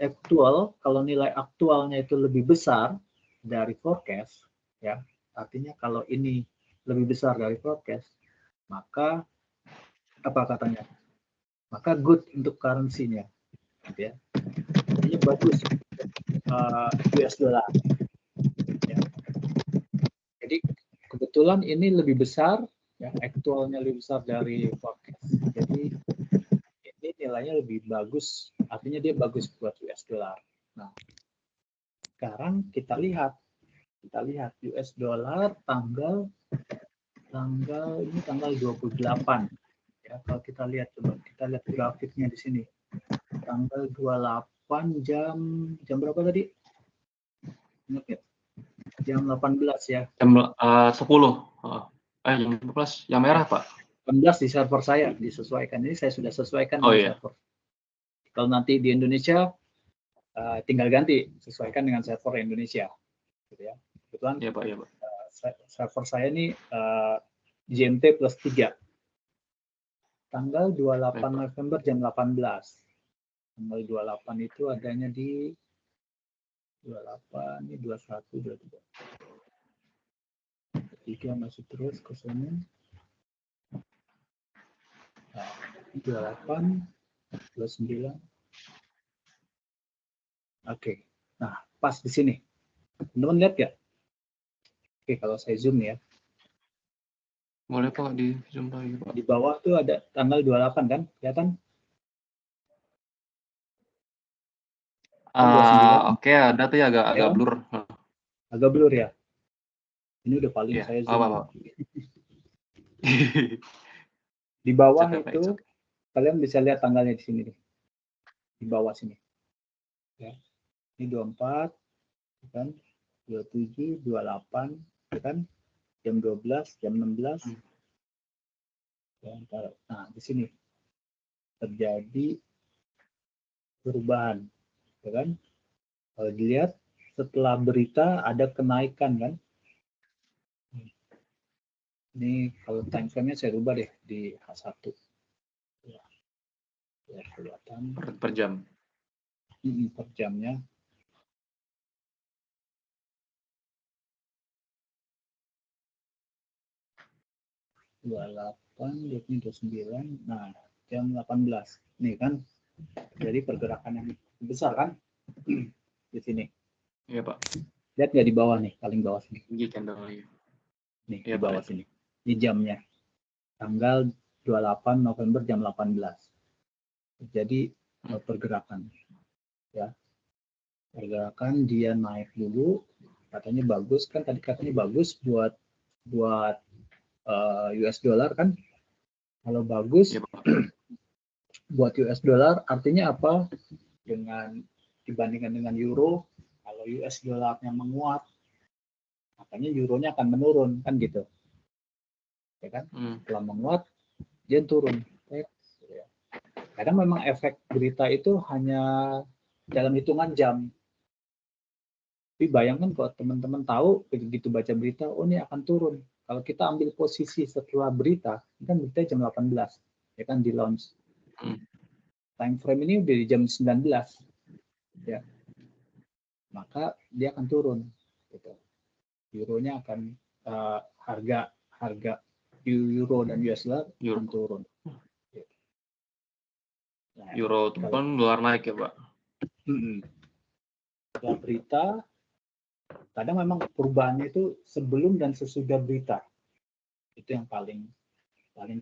[SPEAKER 2] Aktual, kalau nilai aktualnya itu lebih besar dari forecast, ya, artinya kalau ini lebih besar dari forecast, maka apa katanya? Maka good untuk currency-nya, gitu ya. Ini bagus US dollar. Ya. Jadi kebetulan ini lebih besar, ya, aktualnya lebih besar dari forecast. Jadi ini nilainya lebih bagus, artinya dia bagus buat US dollar. Nah, sekarang kita lihat US dollar tanggal 28. Ya, kalau kita lihat grafiknya di sini. Tanggal 28 jam berapa tadi? Ingat ya? Jam 18 ya.
[SPEAKER 1] Jam 10. Jam 12 yang merah, Pak.
[SPEAKER 2] 18 di server saya disesuaikan. Ini saya sudah sesuaikan dengan server. Kalau nanti di Indonesia tinggal ganti, sesuaikan dengan server Indonesia. Gitu ya. Kebetulan
[SPEAKER 1] ya, Pak, ya, Pak.
[SPEAKER 2] Server saya ini GMT plus 3. Tanggal 28 November jam 18. Tanggal 28 itu adanya di 28, ini 21, 23. 3 masih terus ke sini. Nah, 28, 29. Oke. Nah, pas di sini. Teman-teman lihat ya? Oke, kalau saya zoom ya.
[SPEAKER 1] Boleh, Pak, di zoom lagi, Pak.
[SPEAKER 2] Di bawah tuh ada tanggal 28 kan? Kelihatan?
[SPEAKER 1] Oke, ada tuh ya agak blur.
[SPEAKER 2] Agak blur ya. Ini udah paling saya zoom.
[SPEAKER 1] Apa.
[SPEAKER 2] Di bawah itu kalian bisa lihat tanggalnya di sini nih. Di bawah sini. Ya. Ini 24, kan? 27, 28, kan? Jam 12, jam 16. Nah, di sini terjadi perubahan, ya kan? Kalau dilihat setelah berita ada kenaikan kan. Ini kalau time frame-nya saya rubah deh di H1. Ya, kelihatan
[SPEAKER 1] per jam.
[SPEAKER 2] Per jamnya. Nah, jam 18. Nih kan, jadi pergerakan yang besar kan di sini.
[SPEAKER 1] Iya Pak.
[SPEAKER 2] Lihat nggak di bawah nih, paling bawah sini.
[SPEAKER 1] Tinggi candlenya.
[SPEAKER 2] Nih
[SPEAKER 1] Ya,
[SPEAKER 2] di bawah
[SPEAKER 1] Pak.
[SPEAKER 2] sini. Ini jamnya. Tanggal 28 November jam 18. Jadi pergerakan. Ya. Pergerakan dia naik dulu, katanya bagus kan, tadi katanya bagus buat US dollar kan. Kalau bagus
[SPEAKER 1] Ya, Pak.
[SPEAKER 2] buat US dollar artinya apa? Dibandingkan dengan euro, kalau US dollarnya menguat, makanya euronya akan menurun kan gitu. Ya kan? Setelah menguat dia turun. Kadang memang efek berita itu hanya dalam hitungan jam. Tapi bayangkan kalau teman-teman tahu begitu baca berita, oh ini akan turun. Kalau kita ambil posisi setelah berita, kan berita jam 18, ya kan di launch. Time frame ini udah di jam 19, ya. Maka dia akan turun. Gitu. Euronya akan harga euro dan US dollar akan turun. Nah,
[SPEAKER 1] euro turun, dolar naik ya Pak.
[SPEAKER 2] Setelah berita, kadang memang perubahannya itu sebelum dan sesudah berita. Itu yang paling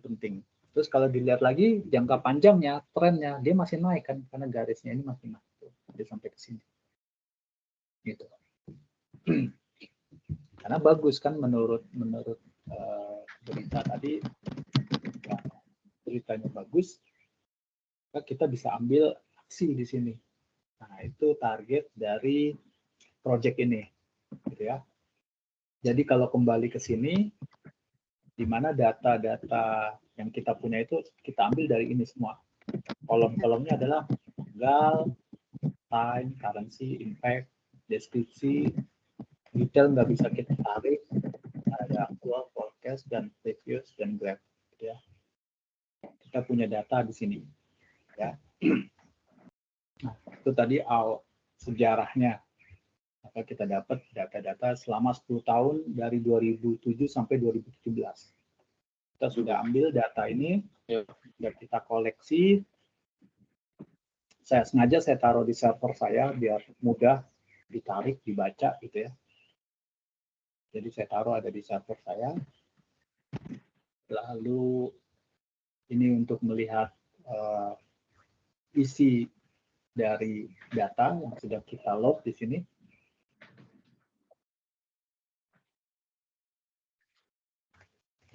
[SPEAKER 2] penting. Terus kalau dilihat lagi jangka panjangnya, trennya dia masih naik kan, karena garisnya ini masih naik dia sampai ke sini. Gitu. Karena bagus kan menurut berita tadi, ya, beritanya bagus, maka kita bisa ambil aksi di sini. Nah, itu target dari project ini, gitu ya. Jadi kalau kembali ke sini, di mana data-data yang kita punya itu kita ambil dari ini semua. Kolom-kolomnya adalah tanggal, time, currency, impact, deskripsi, detail nggak bisa kita tarik, ada actual, forecast, dan previous, dan graph. Gitu ya. Kita punya data di sini. Ya. Nah, itu tadi sejarahnya. Maka kita dapat data-data selama 10 tahun dari 2007 sampai 2017. Kita sudah ambil data ini, sudah kita koleksi. Sengaja saya taruh di server saya biar mudah ditarik, dibaca gitu ya. Jadi saya taruh ada di server saya. Lalu ini untuk melihat isi dari data yang sudah kita load di sini.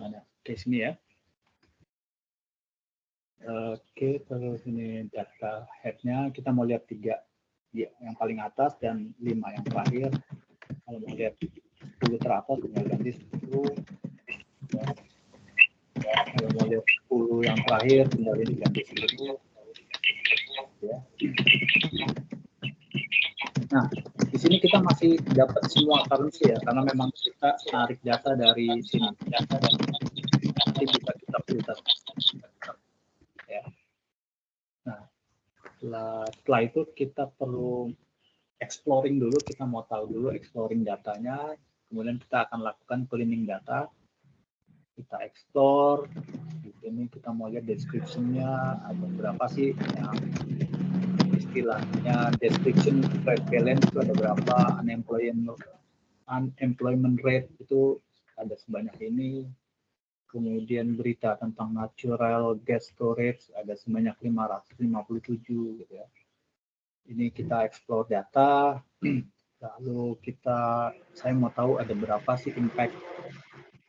[SPEAKER 2] Nah, ke sini ya. Oke, terus ini data head-nya kita mau lihat 3 ya, yang paling atas dan 5 yang terakhir. Kalau mau lihat 10 teratas tinggal ganti 10. Ya. Kalau mau lihat 10 yang terakhir tinggal ini ganti 10. Ya. Nah, di sini kita masih dapat semua currency ya, karena memang kita tarik data dari sini. Nanti bisa kita filter. Ya. Nah, setelah itu kita perlu exploring dulu, kita mau tahu dulu exploring datanya, kemudian kita akan lakukan cleaning data. Kita explore, di sini kita mau lihat description-nya, ada berapa sih yang istilahnya description trade balance itu ada berapa, unemployment rate itu ada sebanyak ini, kemudian berita tentang natural gas storage ada sebanyak 557 gitu ya. Ini kita explore data, lalu saya mau tahu ada berapa sih impact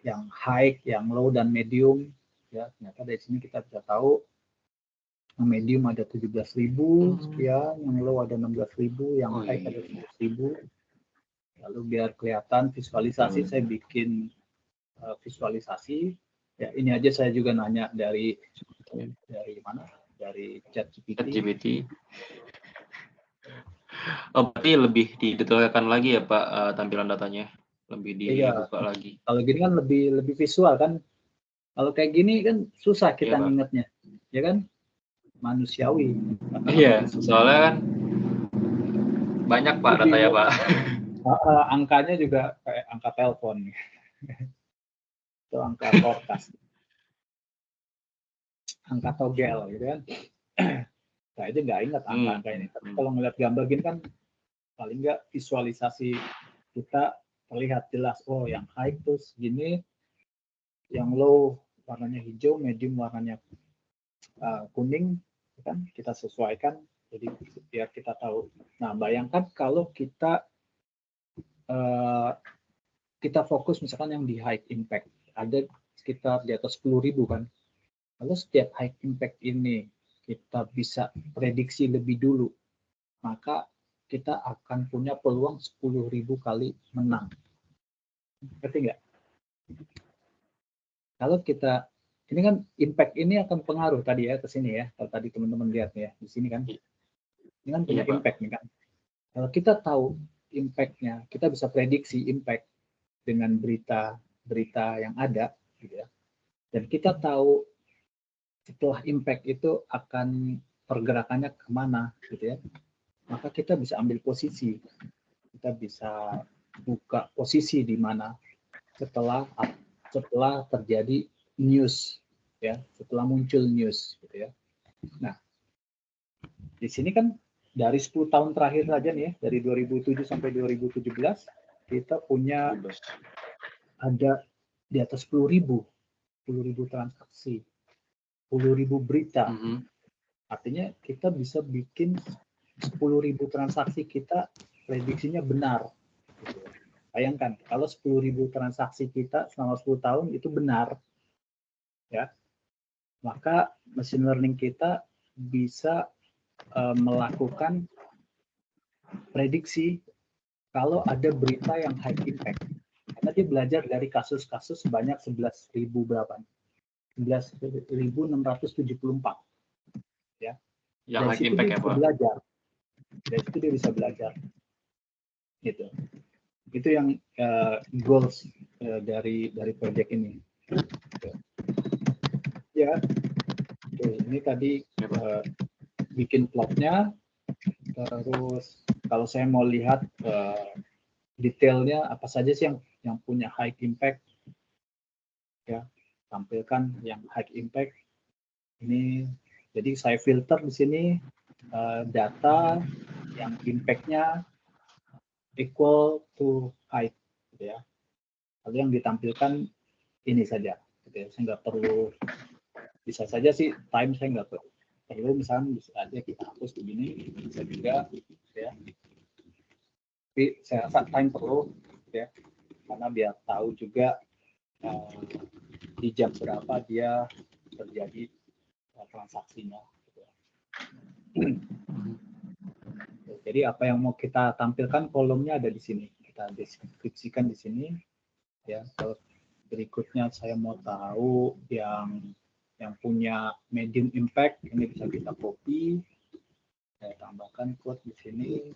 [SPEAKER 2] yang high, yang low dan medium ya. Ternyata dari sini kita bisa tahu yang medium ada 17.000 ya, yang low ada 16.000, yang high ada 10.000. Lalu biar kelihatan visualisasi, saya bikin visualisasi ya. Ini aja saya juga nanya dari mana, dari ChatGPT.
[SPEAKER 1] Oh, berarti lebih didetailkan lagi ya Pak, tampilan datanya? Lebih
[SPEAKER 2] Iya,
[SPEAKER 1] dibuka lagi?
[SPEAKER 2] kalau gini kan lebih visual kan. Kalau kayak gini kan susah
[SPEAKER 1] Iya
[SPEAKER 2] kita
[SPEAKER 1] Pak.
[SPEAKER 2] ngingetnya, ya kan? Manusiawi, karena
[SPEAKER 1] Iya,
[SPEAKER 2] lebih susah.
[SPEAKER 1] soalnya kan banyak Pak
[SPEAKER 2] Lebih
[SPEAKER 1] datanya Pak.
[SPEAKER 2] angkanya juga kayak angka telepon, itu angka forecast, angka togel, gitu kan? Saya aja nggak ingat angka-angka ini. Tapi kalau ngeliat gambar gini kan paling nggak visualisasi kita terlihat jelas. Oh, yang high tuh segini, yang low warnanya hijau, medium warnanya kuning, kan kita sesuaikan. Jadi biar kita tahu. Nah, bayangkan kalau kita kita fokus misalkan yang di high impact, ada sekitar di atas 10.000 kan. Kalau setiap high impact ini kita bisa prediksi lebih dulu, maka kita akan punya peluang 10.000 kali menang. Ngerti nggak? Kalau kita, ini kan impact ini akan pengaruh tadi ya ke sini ya. Kalau tadi teman-teman lihat ya di sini kan, ini kan punya impact nih kan. Kalau kita tahu impact-nya, kita bisa prediksi impact dengan berita yang ada, gitu ya. Dan kita tahu setelah impact itu akan pergerakannya kemana, gitu ya. Maka kita bisa ambil posisi, kita bisa buka posisi di mana setelah terjadi news, ya, setelah muncul news, gitu ya. Nah, di sini kan dari 10 tahun terakhir saja nih ya, dari 2007 sampai 2017 kita punya ada di atas 10.000 transaksi, 10.000 berita. Artinya kita bisa bikin 10.000 transaksi kita prediksinya benar. Bayangkan kalau 10.000 transaksi kita selama 10 tahun itu benar, ya, maka machine learning kita bisa melakukan prediksi kalau ada berita yang high impact. Karena dia belajar dari kasus-kasus sebanyak 11.000 berapa? 11.674. Ya.
[SPEAKER 1] Yang
[SPEAKER 2] dari
[SPEAKER 1] high
[SPEAKER 2] situ
[SPEAKER 1] impact
[SPEAKER 2] dia
[SPEAKER 1] ya
[SPEAKER 2] bisa
[SPEAKER 1] Pak?
[SPEAKER 2] belajar. Dari situ dia bisa belajar. Gitu. Itu yang goals dari project ini. Ya, ini tadi bikin plotnya, terus kalau saya mau lihat detailnya apa saja sih yang punya high impact, ya, tampilkan yang high impact ini. Jadi saya filter di sini data yang impact-nya equal to high, gitu ya. Lalu yang ditampilkan ini saja, gitu ya. Saya nggak perlu, bisa saja sih time saya nggak perlu, misalnya bisa aja kita hapus begini, bisa juga, ya. Tapi saya rasa time perlu, ya, karena biar tahu juga di jam berapa dia terjadi transaksinya. Gitu ya. Jadi apa yang mau kita tampilkan kolomnya ada di sini, kita deskripsikan di sini, ya. Kalau berikutnya saya mau tahu yang punya medium impact, ini bisa kita copy, saya tambahkan code di sini,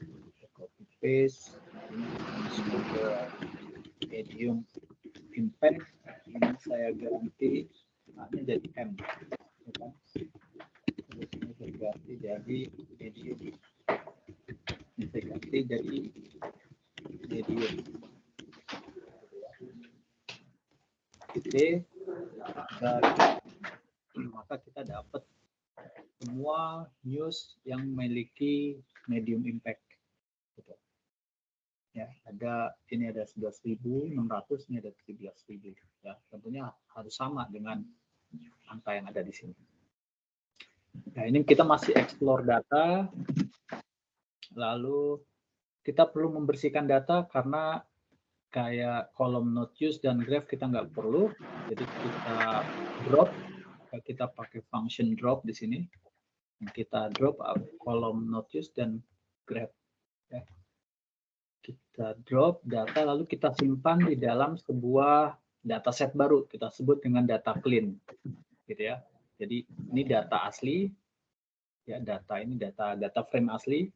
[SPEAKER 2] copy paste, ini masuk ke medium impact, ini saya ganti namanya jadi M, ini saya ganti jadi medium, ini saya ganti jadi medium. Oke, maka kita dapat semua news yang memiliki medium impact. Gitu. Ya, ini ada 11.600, ini ada 13.000. Ya, tentunya harus sama dengan angka yang ada di sini. Nah, ini kita masih explore data, lalu kita perlu membersihkan data karena kayak kolom not use dan graph kita nggak perlu, jadi kita drop, kita pakai function drop di sini, kita drop kolom not use dan graph, ya. Kita drop data lalu kita simpan di dalam sebuah dataset baru, kita sebut dengan data clean, gitu ya. Jadi ini data asli, ya, data ini data frame asli,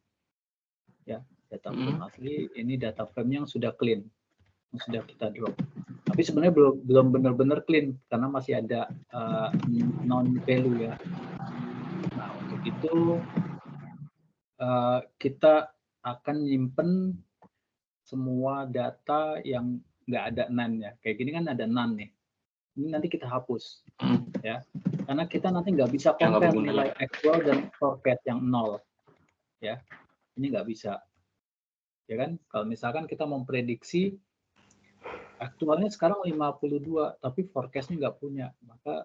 [SPEAKER 2] ya, data frame asli, ini data frame yang sudah clean, yang sudah kita drop. Tapi sebenarnya belum benar-benar clean karena masih ada non value ya. Nah, untuk itu kita akan nyimpen semua data yang nggak ada none-nya. Kayak gini kan ada none nih. Ini nanti kita hapus, ya. Karena kita nanti nggak bisa compare nilai actual dan forecast yang 0, ya. Ini nggak bisa, ya kan? Kalau misalkan kita memprediksi aktualnya sekarang 52, tapi forecast-nya nggak punya, maka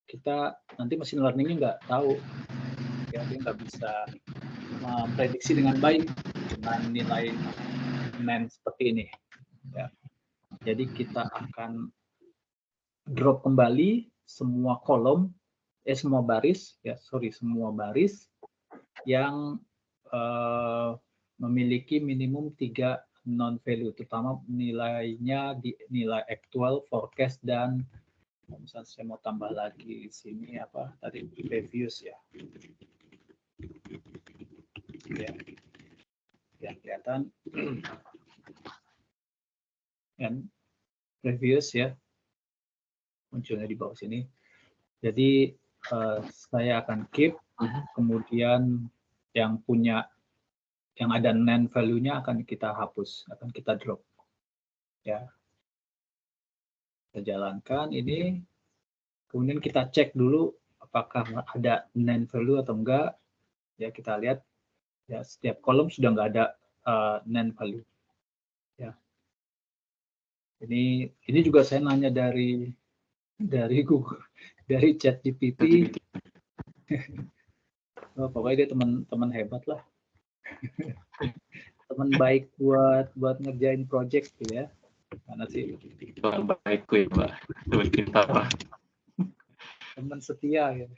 [SPEAKER 2] kita nanti machine learning-nya nggak tahu, ya, dia nggak bisa memprediksi dengan baik dengan nilai NaN seperti ini, ya. Jadi kita akan drop kembali semua kolom, semua baris, ya, semua baris yang memiliki minimum 3 non value, terutama nilainya di nilai actual, forecast, dan misalnya saya mau tambah lagi di sini apa tadi previous ya. Ya, kelihatan kan previous ya, munculnya di bawah sini. Jadi saya akan keep, kemudian yang ada NaN value-nya akan kita hapus, akan kita drop, ya. Kita jalankan ini, kemudian kita cek dulu apakah ada NaN value atau enggak, ya. Kita lihat ya, setiap kolom sudah nggak ada NaN value, ya. Ini juga saya nanya dari Google, dari ChatGPT. Oh, pokoknya dia teman hebat lah. Teman baik buat ngerjain project gitu ya. Mana sih?
[SPEAKER 1] Baik gue, Pak. Lebih pintar.
[SPEAKER 2] Teman setia ya.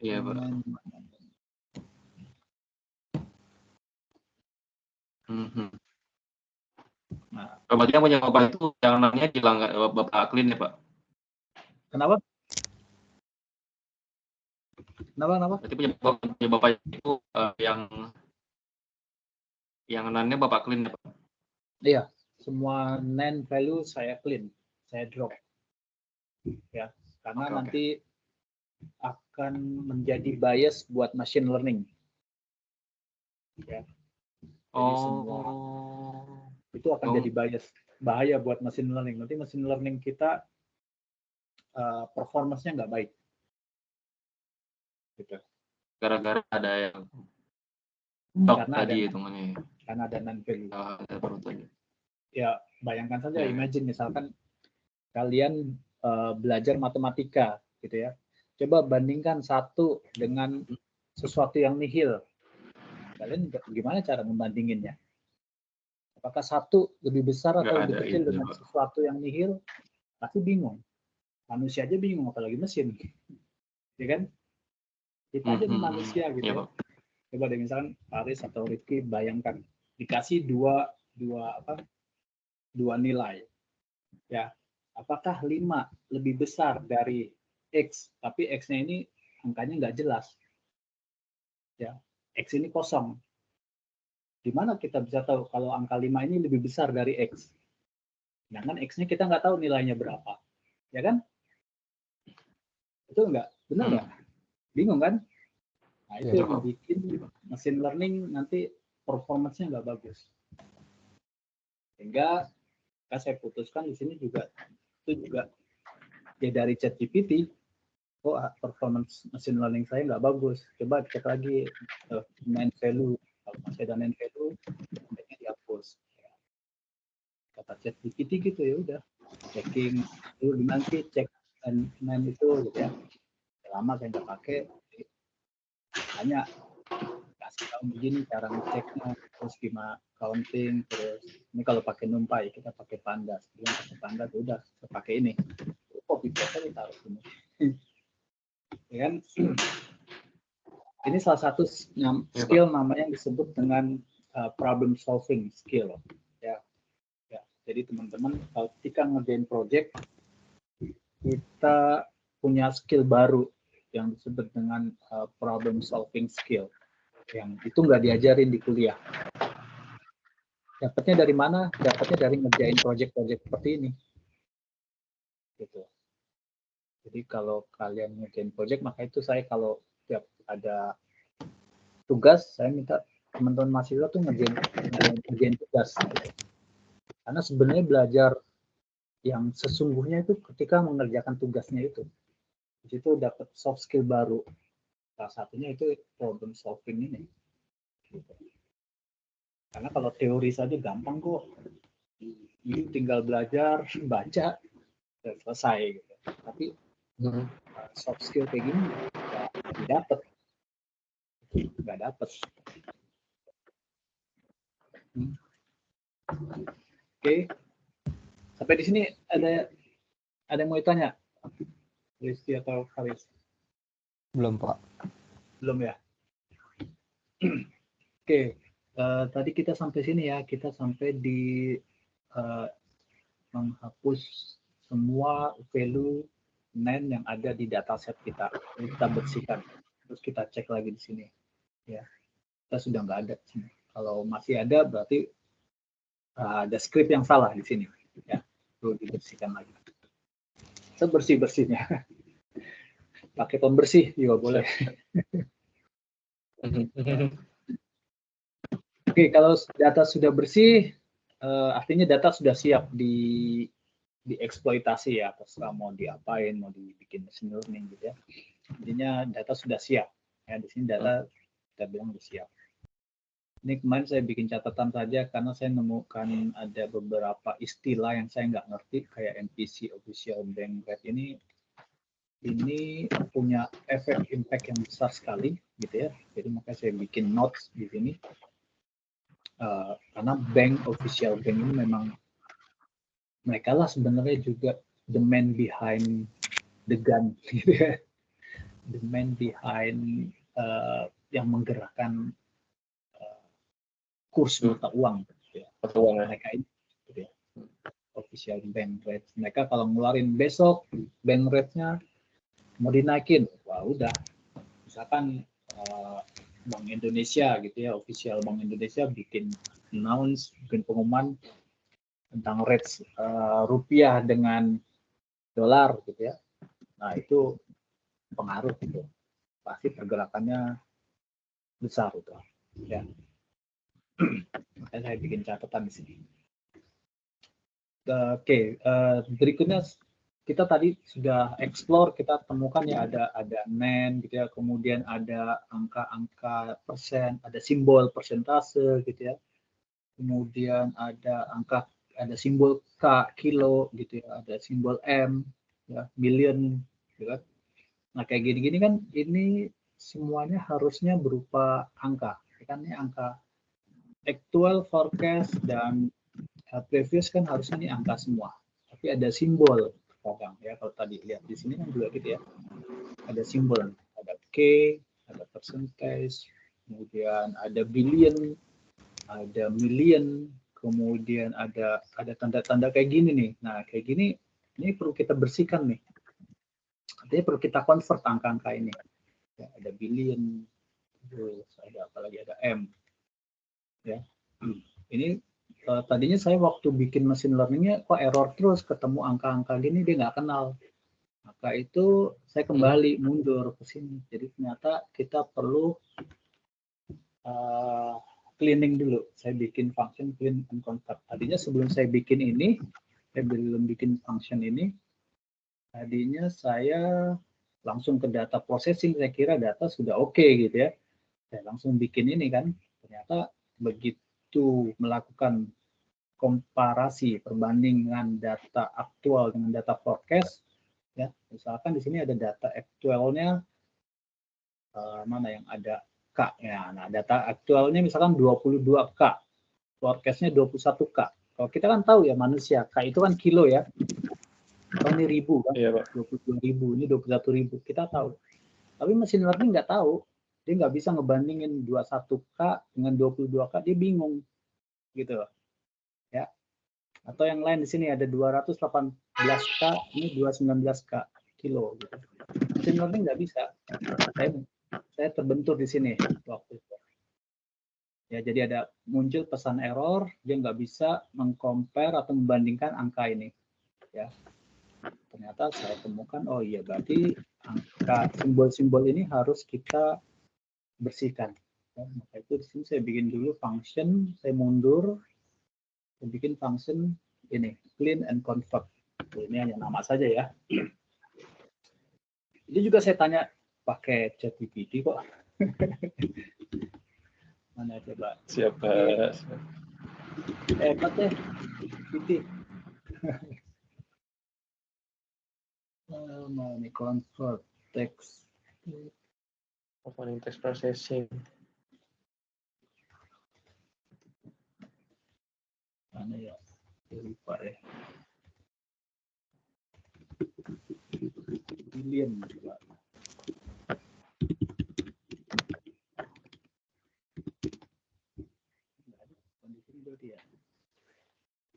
[SPEAKER 1] Iya, Pak. Nah, berarti yang punya Bapak itu yang namanya bilang Bapak Clean ya, Pak?
[SPEAKER 2] Kenapa? Kenapa?
[SPEAKER 1] Berarti punya Bapak itu yang NaN-nya Bapak clean ya, Pak?
[SPEAKER 2] Iya, semua NaN value saya clean, saya drop. Ya, karena nanti akan menjadi bias buat machine learning. Ya. Jadi semua itu akan jadi bahaya buat machine learning. Nanti machine learning kita performance-nya nggak baik. Gitu.
[SPEAKER 1] Gara-gara ada yang karena
[SPEAKER 2] ada non value. Ya, bayangkan saja, imagine misalkan kalian belajar matematika gitu ya. Coba bandingkan satu dengan sesuatu yang nihil. Kalian gimana cara membandinginnya? Apakah satu lebih besar atau lebih kecil dengan sesuatu yang nihil? Pasti bingung. Manusia aja bingung, apalagi mesin. Ya kan? Kita aja manusia gitu ya. Coba deh misalkan Faris atau Rifki bayangkan dikasih dua nilai. Ya. Apakah 5 lebih besar dari X, tapi X-nya ini angkanya nggak jelas. Ya. X ini kosong. Gimana kita bisa tahu kalau angka 5 ini lebih besar dari X? Sedangkan X-nya kita nggak tahu nilainya berapa. Ya kan? Betul nggak? Benar nggak? Bingung kan? Nah, itu yang bikin machine learning nanti performance-nya nggak bagus. Sehingga saya putuskan di sini juga, itu juga ya dari ChatGPT, performance machine learning saya nggak bagus. Coba cek lagi NaN value. Kalau masih ada NaN value, sebaiknya dihapus. Kata ChatGPT gitu, ya udah. Checking dulu, nanti cek NaN itu gitu ya. Lama saya nggak pakai, hanya kasih tahu begini cara ngeceknya, terus gimana counting, terus ini kalau pakai NumPy kita pakai Pandas, belum pakai Pandas udah pakai ini, copy paste aja taruh sini. Ya kan? Ini salah satu skill namanya yang disebut dengan problem solving skill. Ya. Jadi teman-teman ketika ngerjain project, kita punya skill baru yang disebut dengan problem solving skill, yang itu nggak diajarin di kuliah. Dapatnya dari mana? Dapatnya dari ngerjain project-project seperti ini. Gitu. Jadi kalau kalian ngerjain project, maka itu saya kalau tiap ada tugas, saya minta teman-teman mahasiswa tuh ngerjain tugas. Karena sebenarnya belajar yang sesungguhnya itu ketika mengerjakan tugasnya itu. Di situ dapat soft skill baru. Salah satunya itu problem solving ini. Gitu. Karena kalau teori saja gampang kok. Ini tinggal belajar, baca, selesai. Gitu. Tapi soft skill kayak gini nggak dapet. Oke. Sampai di sini ada yang mau ditanya? Rizky atau Haris?
[SPEAKER 3] Belum, Pak.
[SPEAKER 2] Belum ya? Oke. Tadi kita sampai sini ya. Kita sampai di menghapus semua value NaN yang ada di dataset kita. Ini kita bersihkan. Terus kita cek lagi di sini. Ya. Kita sudah nggak ada di sini. Kalau masih ada berarti ada script yang salah di sini. Ya. Perlu dibersihkan lagi. Sebersih-bersihnya. Pakai pembersih juga boleh. Oke, kalau data sudah bersih, artinya data sudah siap dieksploitasi ya, terserah mau diapain, mau dibikin machine learning gitu ya. Intinya data sudah siap. Ya, di sini data kita bilang sudah siap. Ini kemarin saya bikin catatan saja karena saya nemukan ada beberapa istilah yang saya nggak ngerti, kayak MPC, Official Bank Rate ini punya efek impact yang besar sekali gitu ya. Jadi makanya saya bikin notes di sini. Karena official bank ini memang mereka lah sebenarnya juga the man behind the gun gitu ya. The man behind yang menggerakkan kurs mata uang gitu ya. Mereka ini gitu ya. Official bank rate. Mereka kalau ngeluarin besok bank rate-nya mau dinaikin, wah udah. Misalkan Bank Indonesia gitu ya, official Bank Indonesia bikin pengumuman tentang rate rupiah dengan dolar gitu ya. Nah, itu pengaruh gitu. Pasti pergerakannya besar itu. Ya. Makanya saya bikin catatan di sini. Oke, berikutnya kita tadi sudah explore, kita temukan ya ada NaN gitu ya, kemudian ada angka-angka persen, ada simbol persentase gitu ya. Kemudian ada simbol K, kilo gitu ya, ada simbol M, ya, million gitu kan. Nah, kayak gini-gini kan ini semuanya harusnya berupa angka. Kan ini angka actual, forecast, dan previous kan harusnya ini angka semua. Tapi ada simbol kadang ya, kalau tadi lihat di sini kan juga gitu ya. Ada simbol, ada K, ada percentage, kemudian ada billion, ada million, kemudian ada tanda-tanda kayak gini nih. Nah, kayak gini ini perlu kita bersihkan nih. Artinya perlu kita convert angka-angka ini. Ya, ada billion, terus ada apalagi ada M. Ya, ini tadinya saya waktu bikin machine learningnya kok error terus, ketemu angka-angka gini dia nggak kenal. Maka itu saya kembali mundur ke sini. Jadi ternyata kita perlu cleaning dulu. Saya bikin function clean and convert. Tadinya sebelum saya bikin ini, saya belum bikin function ini. Tadinya saya langsung ke data processing. Saya kira data sudah oke gitu ya. Saya langsung bikin ini kan. Ternyata begitu melakukan komparasi perbandingan data aktual dengan data forecast, ya misalkan di sini ada data aktualnya mana yang ada K ya. Nah, data aktualnya misalkan 22K, forecastnya 21K. Kalau kita kan tahu ya manusia, K itu kan kilo ya. Kalau ini ribu kan, iya, 22.000, ini 21.000, kita tahu. Tapi mesin learning nggak tahu, dia nggak bisa ngebandingin 21K dengan 22K, dia bingung gitu ya. Atau yang lain di sini ada 218K, ini 219K kilo gitu. machine learning nggak bisa. Saya terbentur di sini waktu itu. Ya, jadi ada muncul pesan error, dia nggak bisa mengcompare atau membandingkan angka ini. Ya, ternyata saya temukan, oh iya berarti angka simbol-simbol ini harus kita bersihkan. Ya, maka itu di sini saya bikin dulu function, saya mundur, saya bikin function ini clean and convert. Ini hanya nama saja ya. Ini juga saya tanya pakai ChatGPT kok. Mana coba?
[SPEAKER 1] Siapa?
[SPEAKER 2] Hebat ya, ChatGPT. Mau nih convert text.
[SPEAKER 1] Opening text processing.
[SPEAKER 2] Mana ya? Lupa ya. Billion juga.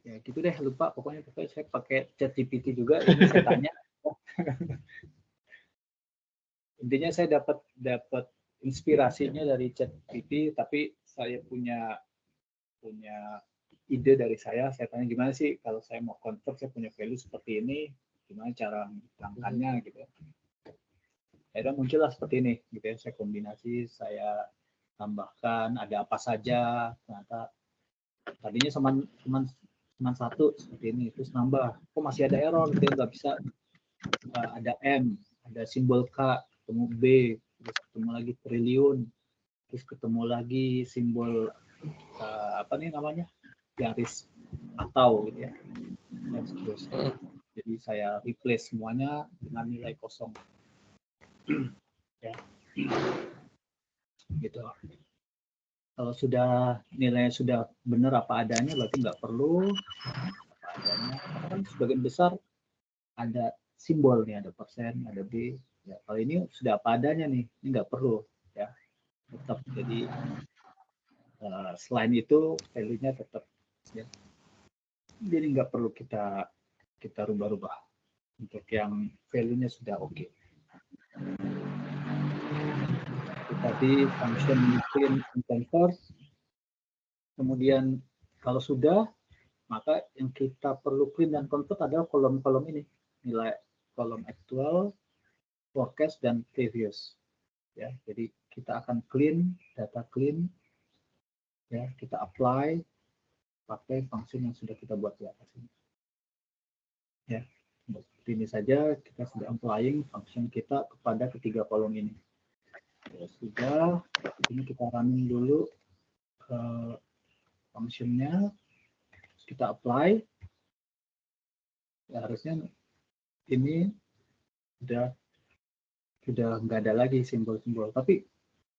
[SPEAKER 2] Ya gitu deh, lupa pokoknya saya pakai ChatGPT juga, ini saya tanya. Intinya saya dapat inspirasinya dari ChatGPT, tapi saya punya ide dari saya tanya gimana sih kalau saya mau convert, saya punya value seperti ini, gimana cara menghilangkannya gitu. Akhirnya muncullah seperti ini gitu ya, saya kombinasi, saya tambahkan ada apa saja, ternyata tadinya cuma satu seperti ini, terus nambah, kok masih ada error, dia nggak bisa, ada M, ada simbol K, ketemu B, terus ketemu lagi triliun, terus ketemu lagi simbol apa nih namanya, garis atau gitu ya, dan seterusnya. Jadi saya replace semuanya dengan nilai kosong. Ya, gitu. Kalau sudah nilainya sudah benar apa adanya, berarti nggak perlu apa adanya. Karena kan sebagian besar ada simbol nih, ada persen, ada B. Ya, kalau ini sudah apa adanya nih, ini nggak perlu ya. Tetap jadi selain itu value-nya tetap ya. Jadi nggak perlu kita rubah-rubah untuk yang value-nya sudah oke. Tadi function clean and convert. Kemudian kalau sudah, maka yang kita perlu clean dan convert adalah kolom-kolom ini, nilai kolom actual, forecast, dan previous. Ya, jadi kita akan clean, data clean, ya kita apply pakai function yang sudah kita buat di atas ini. Ya, seperti ini saja kita sudah applying function kita kepada ketiga kolom ini. Ya, sudah, ini kita running dulu functionnya, kita apply, ya harusnya ini sudah nggak ada lagi simbol-simbol. Tapi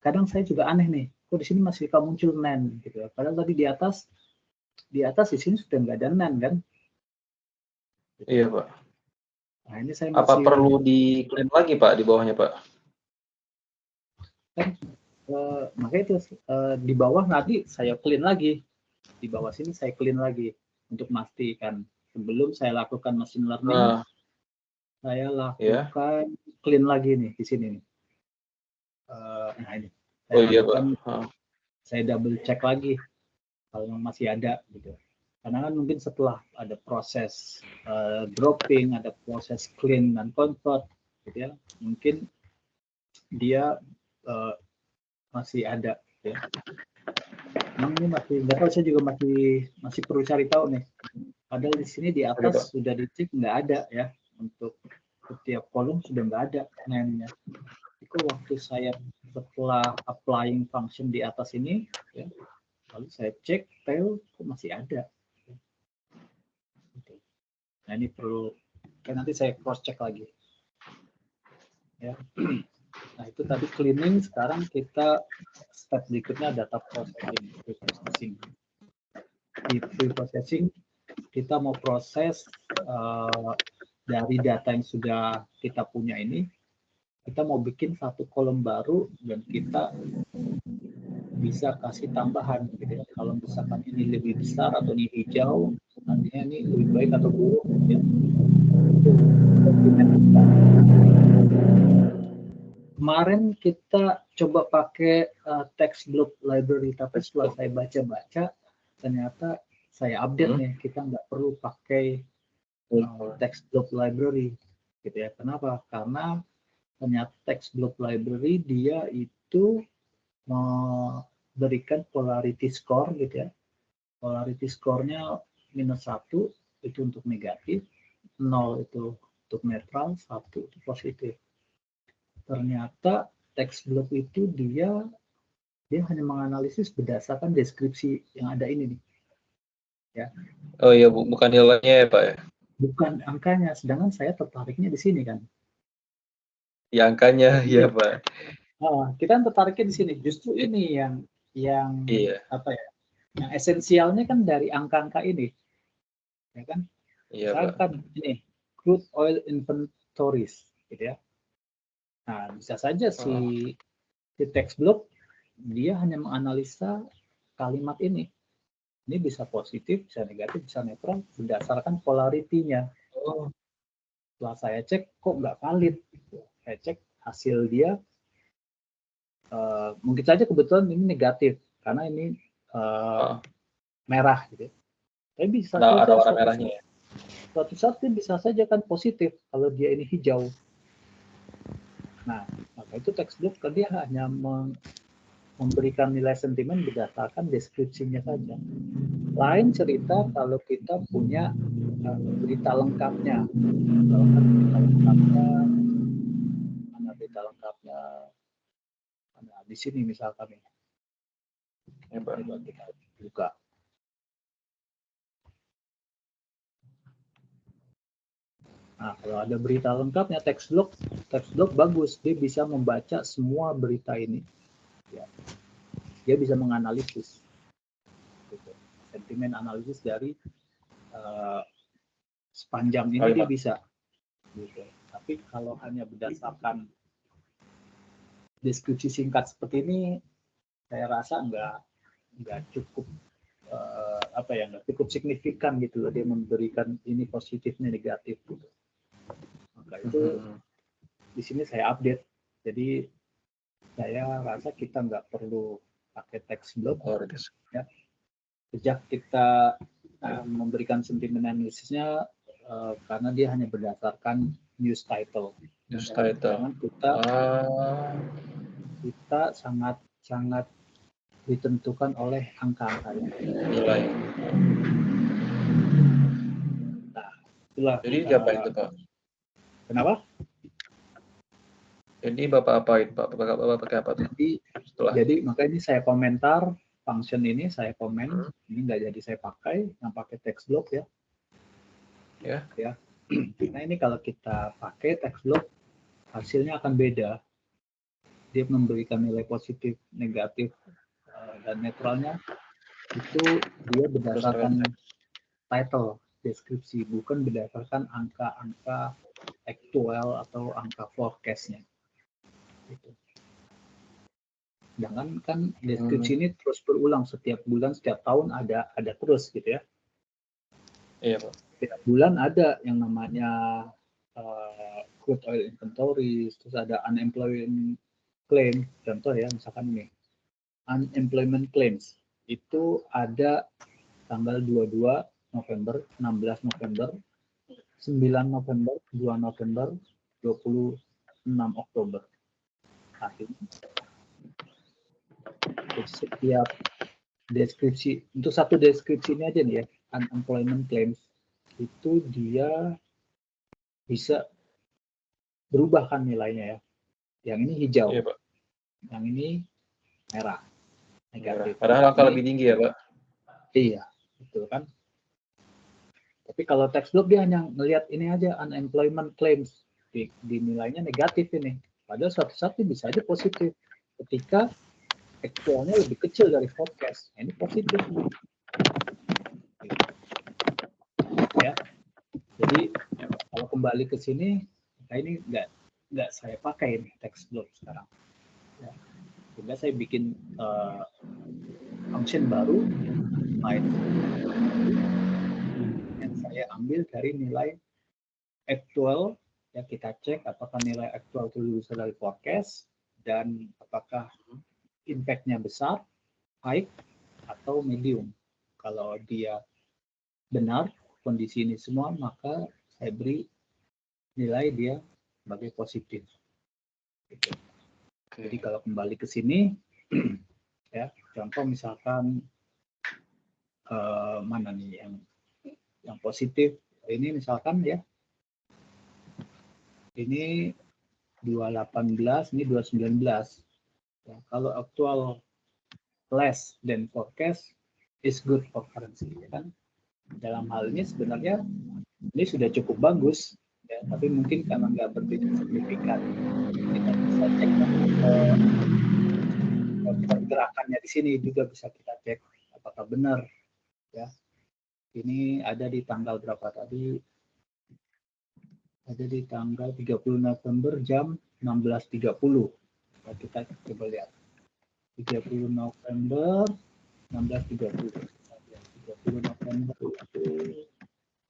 [SPEAKER 2] kadang saya juga aneh nih, kok di sini masih muncul nan gitu ya. Padahal tadi di atas di sini sudah nggak ada nan kan?
[SPEAKER 1] Gitu. Iya Pak.
[SPEAKER 2] Nah ini saya
[SPEAKER 1] apa perlu di clean lagi Pak di bawahnya Pak?
[SPEAKER 2] Kan makanya itu di bawah nanti saya clean lagi, di bawah sini saya clean lagi untuk memastikan sebelum saya lakukan machine learning, saya lakukan clean lagi nih di sini nih. Nah ini saya lakukan, saya double check lagi kalau masih ada gitu. Karena kan mungkin setelah ada proses dropping, ada proses clean dan convert gitu ya, mungkin dia masih ada ya. Ini masih nggak tahu, saya juga masih perlu cari tahu nih. Padahal di sini di atas sudah dicek nggak ada ya, untuk setiap kolom sudah nggak ada name-nya. Itu waktu saya setelah applying function di atas ini ya, lalu saya cek tail kok masih ada. Nah ini perlu, kan nanti saya cross check lagi ya. Nah itu tadi cleaning, sekarang kita step berikutnya data processing. Di pre-processing kita mau proses dari data yang sudah kita punya ini, kita mau bikin satu kolom baru dan kita bisa kasih tambahan gitu ya. Kalau misalkan ini lebih besar atau ini hijau, nantinya ini lebih baik atau buruk ya. Itu dokumen kita. Kemarin kita coba pakai text block library, tapi setelah saya baca-baca, ternyata saya update nih, kita nggak perlu pakai text block library, gitu ya. Kenapa? Karena ternyata text block library dia itu memberikan polarity score, gitu ya. Polarity score-nya -1 itu untuk negatif, 0 itu untuk netral, 1 itu positif. Ternyata text block itu dia hanya menganalisis berdasarkan deskripsi yang ada ini nih. Ya.
[SPEAKER 1] Oh iya, bukan nilainya ya, Pak ya?
[SPEAKER 2] Bukan angkanya, sedangkan saya tertariknya di sini kan.
[SPEAKER 1] Ya angkanya, iya Pak.
[SPEAKER 2] Kita tertariknya di sini. Justru ini yang
[SPEAKER 1] iya.
[SPEAKER 2] apa ya? Yang esensialnya kan dari angka-angka ini. Ya kan?
[SPEAKER 1] Iya,
[SPEAKER 2] misalkan
[SPEAKER 1] Pak.
[SPEAKER 2] Ini crude oil inventories, gitu ya. Nah, bisa saja si text block dia hanya menganalisa kalimat ini. Ini bisa positif, bisa negatif, bisa netral berdasarkan polaritinya. Setelah saya cek kok nggak valid. Saya cek hasil dia, mungkin saja kebetulan ini negatif karena ini merah, gitu. Tapi bisa saja
[SPEAKER 1] ada warna merahnya ya.
[SPEAKER 2] Suatu saat bisa saja kan positif kalau dia ini hijau. Nah, maka itu text block dia hanya memberikan nilai sentimen berdasarkan deskripsinya saja. Lain cerita kalau kita punya berita lengkapnya. Mana berita lengkapnya? Nah, di sini misalkan ini. Coba kita buka. Nah, kalau ada berita lengkapnya text block bagus, dia bisa membaca semua berita ini. Ya. Dia bisa menganalisis, gitu. Sentimen analisis dari sepanjang ini dia bisa. Gitu. Tapi kalau hanya berdasarkan deskripsi singkat seperti ini, saya rasa nggak cukup nggak cukup signifikan gitu loh dia memberikan ini positifnya negatif gitu. Maka itu di sini saya update. Jadi saya rasa kita nggak perlu pakai text block. Ya. Sejak kita memberikan sentimen analisisnya karena dia hanya berdasarkan news title. Jangan kita sangat ditentukan oleh angka-angkanya.
[SPEAKER 1] Nilai.
[SPEAKER 2] Nah, itulah.
[SPEAKER 1] Jadi siapa itu Pak?
[SPEAKER 2] Kenapa?
[SPEAKER 1] Jadi Bapak apain Pak? Bapak pakai apa tuh?
[SPEAKER 2] Jadi makanya ini saya komentar function ini, saya komen ini nggak jadi saya pakai, yang pakai text block ya. Ya. Nah ini kalau kita pakai text block hasilnya akan beda. Dia memberikan nilai positif, negatif, dan netralnya itu dia berdasarkan title, deskripsi, bukan berdasarkan angka-angka aktual atau angka forecast-nya. Gitu. Jangan kan deskripsi ini terus berulang setiap bulan, setiap tahun ada terus gitu ya.
[SPEAKER 1] Iya Pak.
[SPEAKER 2] Setiap bulan ada yang namanya crude oil inventory, terus ada unemployment claim, contoh ya misalkan ini unemployment claims itu ada tanggal 22 November, 16 November, 9 November, 2 November, 26 Oktober. Akhirnya setiap deskripsi, untuk satu deskripsi ini aja nih ya, unemployment claims itu dia bisa berubah kan nilainya ya. Yang ini hijau,
[SPEAKER 1] iya, Pak.
[SPEAKER 2] Yang ini merah, negatif.
[SPEAKER 1] Padahal angka lebih tinggi ya Pak?
[SPEAKER 2] Iya, betul kan. Tapi kalau text block dia hanya ngelihat ini aja unemployment claims, di nilainya negatif ini. Padahal suatu saat bisa aja positif ketika aktualnya lebih kecil dari forecast. Ini positif. Ya. Jadi kalau kembali ke sini, nah ini nggak saya pakai ini text block sekarang. Ya. Sehingga saya bikin function baru yang saya ambil dari nilai aktual. Ya kita cek apakah nilai aktual itu lebih besar dari forecast. dan apakah impact-nya besar, high, atau medium. Kalau dia benar kondisi ini semua, maka saya beri nilai dia sebagai positif. Gitu. Jadi kalau kembali ke sini, ya contoh misalkan mana nih yang positif, ini misalkan ya, ini 218, ini 219. Ya, kalau aktual less than forecast is good for currency, ya kan? Dalam hal ini sebenarnya ini sudah cukup bagus, ya, tapi mungkin karena nggak berbeda signifikan, kita bisa cek pergerakannya di sini juga bisa kita cek apakah benar, ya. Ini ada di tanggal berapa tadi? Ada di tanggal 30 November jam 16.30. Kita coba lihat. 30 November 16.30. 30 November itu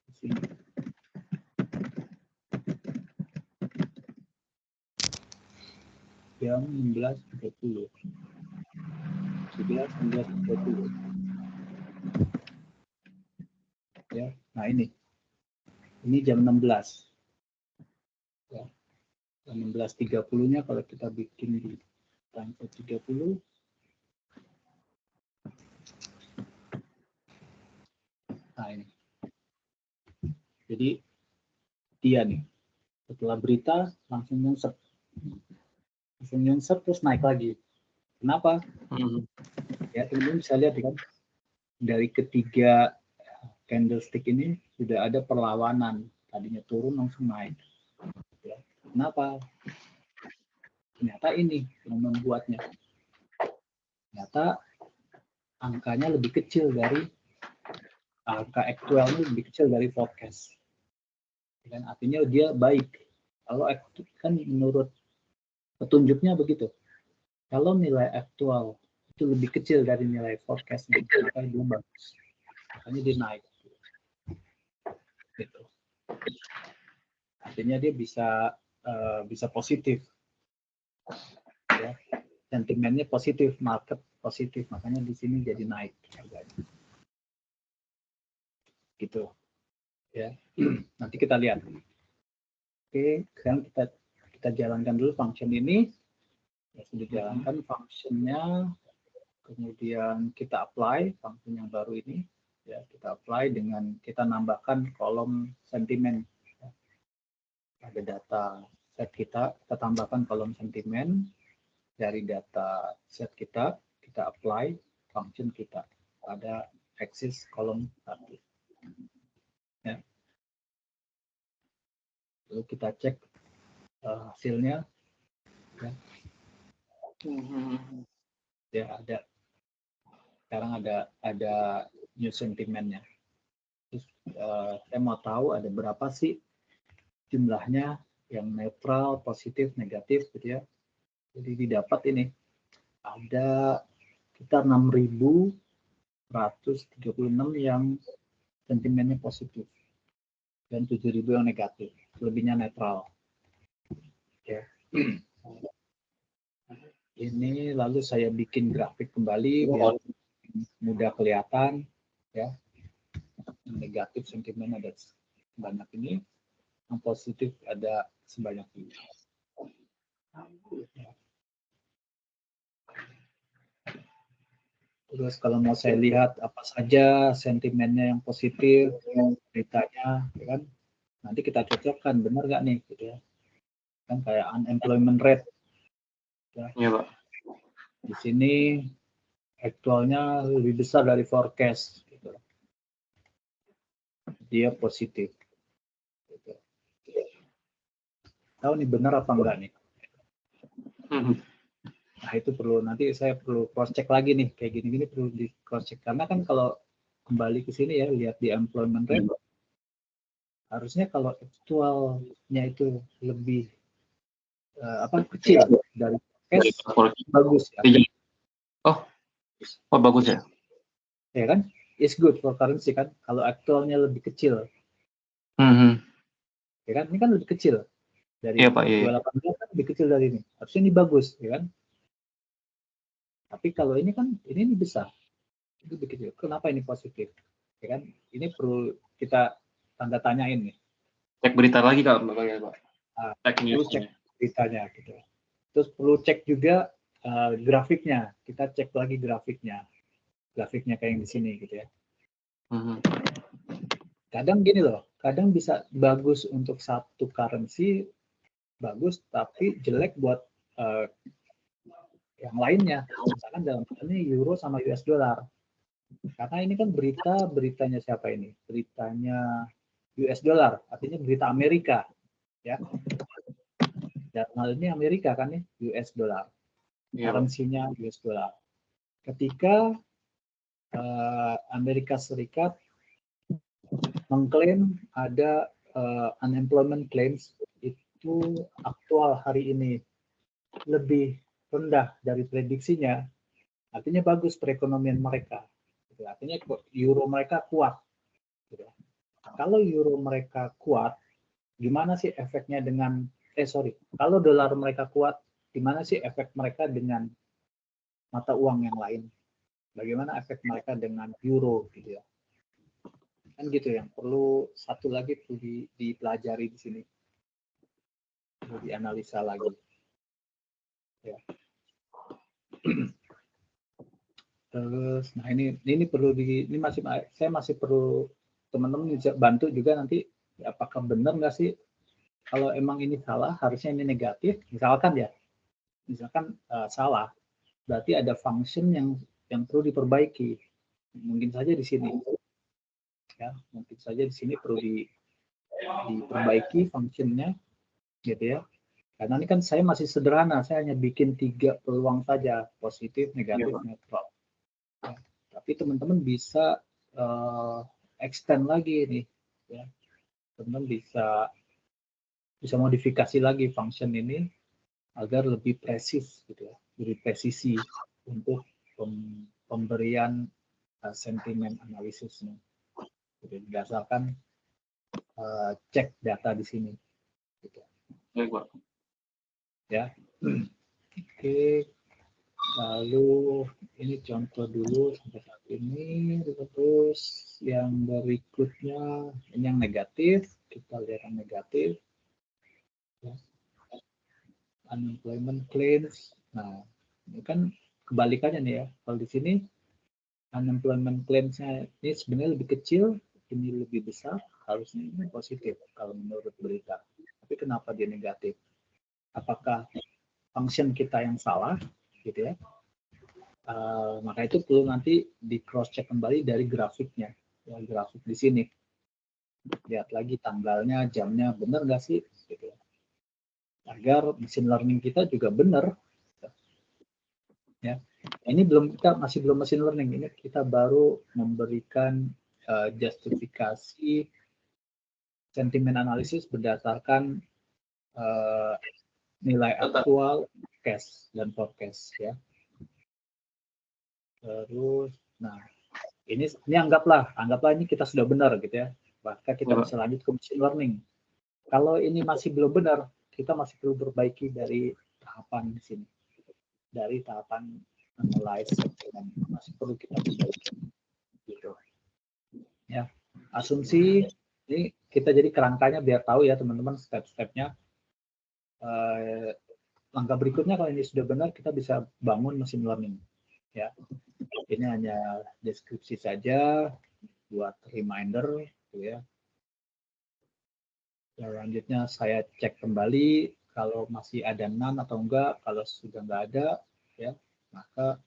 [SPEAKER 2] di sini. Jam 16.30. 16.30. Ya, nah ini jam 16. Ya. Jam 16.30-nya kalau kita bikin di tanggal 30. Nah ini. Jadi dia nih setelah berita langsung nyungsep terus naik lagi. Kenapa? Ya teman-teman bisa lihat kan dari ketiga candlestick ini sudah ada perlawanan, tadinya turun langsung naik. Ya. Kenapa? Ternyata ini yang membuatnya. Ternyata angkanya lebih kecil dari angka aktualnya lebih kecil dari forecast. Dan artinya dia baik. Kalau kan menurut petunjuknya begitu. Kalau nilai aktual itu lebih kecil dari nilai forecast, maka dia bagus. Makanya dia naik. Gitu. Artinya dia bisa positif. Ya. Sentimennya positif, market positif, makanya di sini jadi naik harganya. Gitu. Ya. Nanti kita lihat. Oke, sekarang kita jalankan dulu function ini. Ya, sudah jalankan functionnya, kemudian kita apply function yang baru ini, ya kita apply dengan kita nambahkan kolom sentimen. Ya. Ada data set kita tambahkan kolom sentimen dari data set kita apply function kita pada axis kolom 1. Ya. Lalu kita cek hasilnya. Ya. Ya ada. Sekarang ada new sentimennya. Terus, saya mau tahu ada berapa sih jumlahnya yang netral, positif, negatif gitu ya. Jadi didapat ini ada sekitar 6.136 yang sentimennya positif dan 7.000 yang negatif, lebihnya netral. Ya. Ini lalu saya bikin grafik kembali biar mudah kelihatan, ya. Yang negatif sentimen ada sebanyak ini, yang positif ada sebanyak ini. Ya. Terus kalau mau saya lihat apa saja sentimennya yang positif, beritanya, ya kan? Nanti kita cocokkan benar nggak nih, gitu ya? Kan kayak unemployment rate. Ya.
[SPEAKER 1] Iya, Pak.
[SPEAKER 2] Di sini aktualnya lebih besar dari forecast. Gitu. Dia positif. Gitu. Tahu nih benar apa enggak nih? Nah itu nanti saya perlu cross check lagi nih, kayak gini-gini perlu di cross check karena kan kalau kembali ke sini ya lihat di employment rate, harusnya kalau aktualnya itu lebih kecil dari forecast, bagus ya.
[SPEAKER 1] Oh bagus ya.
[SPEAKER 2] Ya kan, it's good for currency kan. Kalau aktualnya lebih kecil, ya kan, ini kan lebih kecil. Dari 218 kan lebih kecil dari ini. Harusnya ini bagus, ya kan? Tapi kalau ini kan ini besar. Itu lebih kecil. Kenapa ini positif? Ya kan? Ini perlu kita tanda tanyain nih.
[SPEAKER 1] Cek berita lagi Kak, Pak.
[SPEAKER 2] Cek beritanya gitu. Terus perlu cek juga grafiknya. Kita cek lagi grafiknya. Grafiknya kayak yang di sini gitu ya. Kadang gini loh, kadang bisa bagus untuk satu currency, bagus, tapi jelek buat yang lainnya. Misalkan dalam ini euro sama US dollar. Karena ini kan beritanya siapa ini? Beritanya US dollar, artinya berita Amerika, ya. Dan hal ini Amerika kan nih, US dollar. Currency-nya US dollar. Ketika Amerika Serikat mengklaim ada unemployment claims itu aktual hari ini lebih rendah dari prediksinya, artinya bagus perekonomian mereka. Artinya euro mereka kuat. Kalau euro mereka kuat, gimana sih efeknya dengan kalau dolar mereka kuat, gimana sih efek mereka dengan mata uang yang lain? Bagaimana efek mereka dengan euro gitu ya? Kan gitu yang perlu satu lagi perlu dipelajari di sini, perlu dianalisa lagi. Ya. Terus, nah ini perlu saya masih perlu teman-teman bisa bantu juga nanti apakah benar nggak sih kalau emang ini salah harusnya ini negatif, misalkan salah, berarti ada function yang perlu diperbaiki, mungkin saja di sini, ya mungkin saja di sini perlu diperbaiki functionnya, gitu ya. Karena ini kan saya masih sederhana, saya hanya bikin 3 peluang saja, positif, negatif, netral. Ya, tapi teman-teman bisa extend lagi nih, ya. Teman-teman bisa modifikasi lagi function ini agar lebih presis gitu ya, lebih presisi untuk pemberian sentimen analisisnya. Jadi berdasarkan cek data di sini. Gitu. Ya, oke. Lalu ini contoh dulu sampai saat ini. Terus yang berikutnya ini yang negatif. Kita lihat yang negatif. Ya. Unemployment claims. Nah, ini kan kebalikannya nih ya. Kalau di sini unemployment claims-nya ini sebenarnya lebih kecil, ini lebih besar, harusnya ini positif kalau menurut berita. Tapi kenapa dia negatif? Apakah function kita yang salah, gitu ya? Maka itu perlu nanti di cross check kembali dari grafiknya, ya, grafik di sini. Lihat lagi tanggalnya, jamnya, benar nggak sih? Gitu ya. Agar machine learning kita juga benar. Ya, ini masih belum machine learning, ini kita baru memberikan justifikasi sentimen analisis berdasarkan nilai aktual, cash dan forecast ya. Terus, nah ini anggaplah ini kita sudah benar gitu ya, bahkan kita bisa lanjut ke machine learning. Kalau ini masih belum benar, kita masih perlu perbaiki dari tahapan di sini, dari tahapan analyze dan masih perlu kita perbaiki gitu ya. Asumsi ini kita jadi kerangkanya biar tahu ya teman-teman step-stepnya. Langkah berikutnya kalau ini sudah benar kita bisa bangun machine learning ya. Ini hanya deskripsi saja buat reminder gitu ya. Selanjutnya saya cek kembali kalau masih ada none atau enggak. Kalau sudah enggak ada ya, maka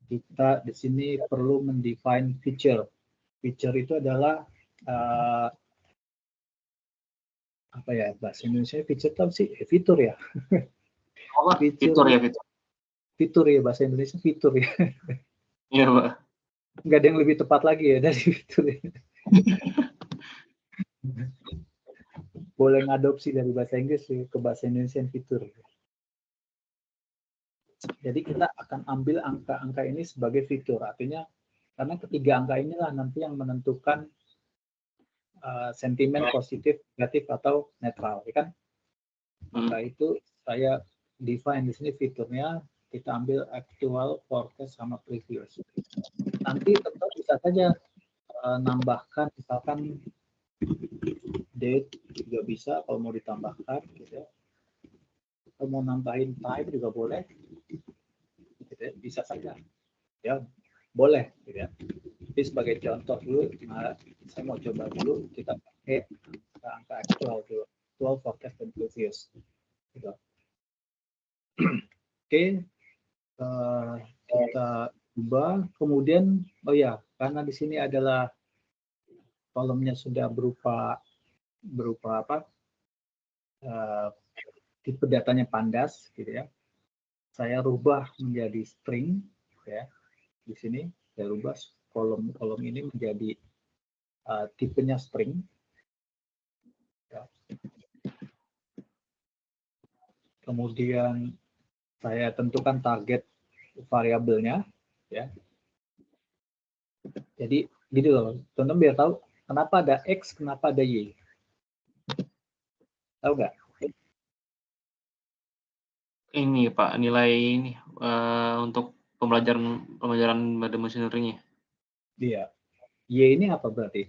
[SPEAKER 2] kita di sini perlu mendefine feature. Feature itu adalah apa ya bahasa Indonesia feature itu sih fitur ya.
[SPEAKER 1] Fitur ya.
[SPEAKER 2] Fitur ya bahasa Indonesia fitur ya.
[SPEAKER 1] Iya Pak.
[SPEAKER 2] Nggak ada yang lebih tepat lagi ya dari fitur. Ya. Boleh ngadopsi dari bahasa Inggris ke bahasa Indonesia fitur. Jadi kita akan ambil angka-angka ini sebagai fitur. Artinya karena ketiga angka inilah nanti yang menentukan sentimen positif, negatif atau netral, ya kan? Maka itu saya define di sini fiturnya, kita ambil actual, forecast, sama previous. Nanti tetap bisa saja nambahkan, misalkan date juga bisa kalau mau ditambahkan, gitu ya. Kalau mau nambahin time juga boleh, gitu ya. Bisa saja, ya boleh, gitu ya. Jadi sebagai contoh dulu, saya mau coba dulu kita pakai angka actual dulu, actual, forecast, dan previous. Gitu. Oke, kita ubah. Kemudian, oh ya, karena di sini adalah kolomnya sudah berupa apa? Tipe datanya pandas, gitu ya. Saya rubah menjadi string, ya. Di sini saya rubah kolom ini menjadi tipenya string. Ya. Kemudian saya tentukan target variabelnya, ya. Jadi gitu loh, teman-teman biar tahu kenapa ada X, kenapa ada Y. Tahu nggak?
[SPEAKER 1] Ini Pak, nilai ini untuk pembelajaran pada mesin learning-nya.
[SPEAKER 2] Iya. Y ini apa berarti?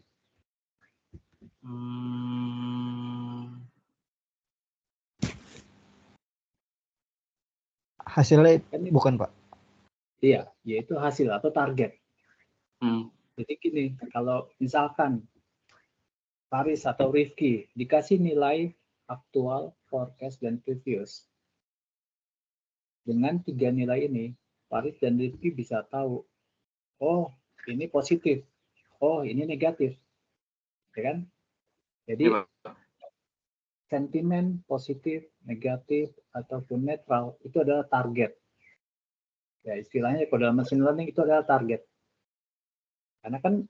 [SPEAKER 3] Hasilnya bukan, Pak?
[SPEAKER 2] Iya, yaitu hasil atau target. Jadi gini, kalau misalkan Faris atau Rifki dikasih nilai aktual, forecast, dan previous. Dengan 3 nilai ini, Faris dan Rifki bisa tahu, oh ini positif, oh ini negatif. Ya kan? Jadi
[SPEAKER 1] Ya,
[SPEAKER 2] sentimen positif, negatif, ataupun netral itu adalah target. Ya, istilahnya kalau dalam machine learning itu adalah target. Karena kan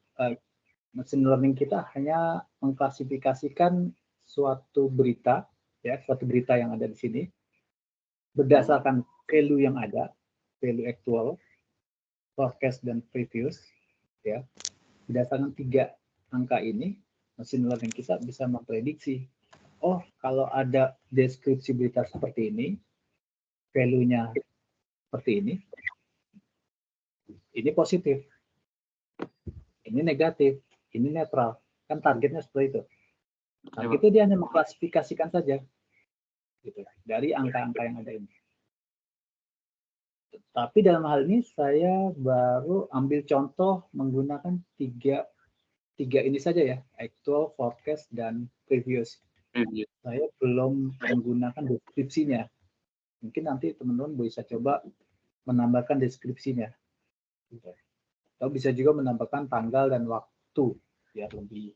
[SPEAKER 2] machine learning kita hanya mengklasifikasikan suatu berita, ya, suatu berita yang ada di sini berdasarkan value yang ada, value actual, forecast, dan previous, ya. Berdasarkan 3 angka ini, machine learning kita bisa memprediksi, oh kalau ada deskripsi berita seperti ini, value-nya seperti ini positif, ini negatif, ini netral. Kan targetnya seperti itu. Targetnya dia hanya mengklasifikasikan saja, gitu, dari angka-angka yang ada ini. Tapi dalam hal ini saya baru ambil contoh menggunakan tiga ini saja ya, actual, forecast, dan previous. Saya belum menggunakan deskripsinya. Mungkin nanti teman-teman bisa coba menambahkan deskripsinya. Atau bisa juga menambahkan tanggal dan waktu biar lebih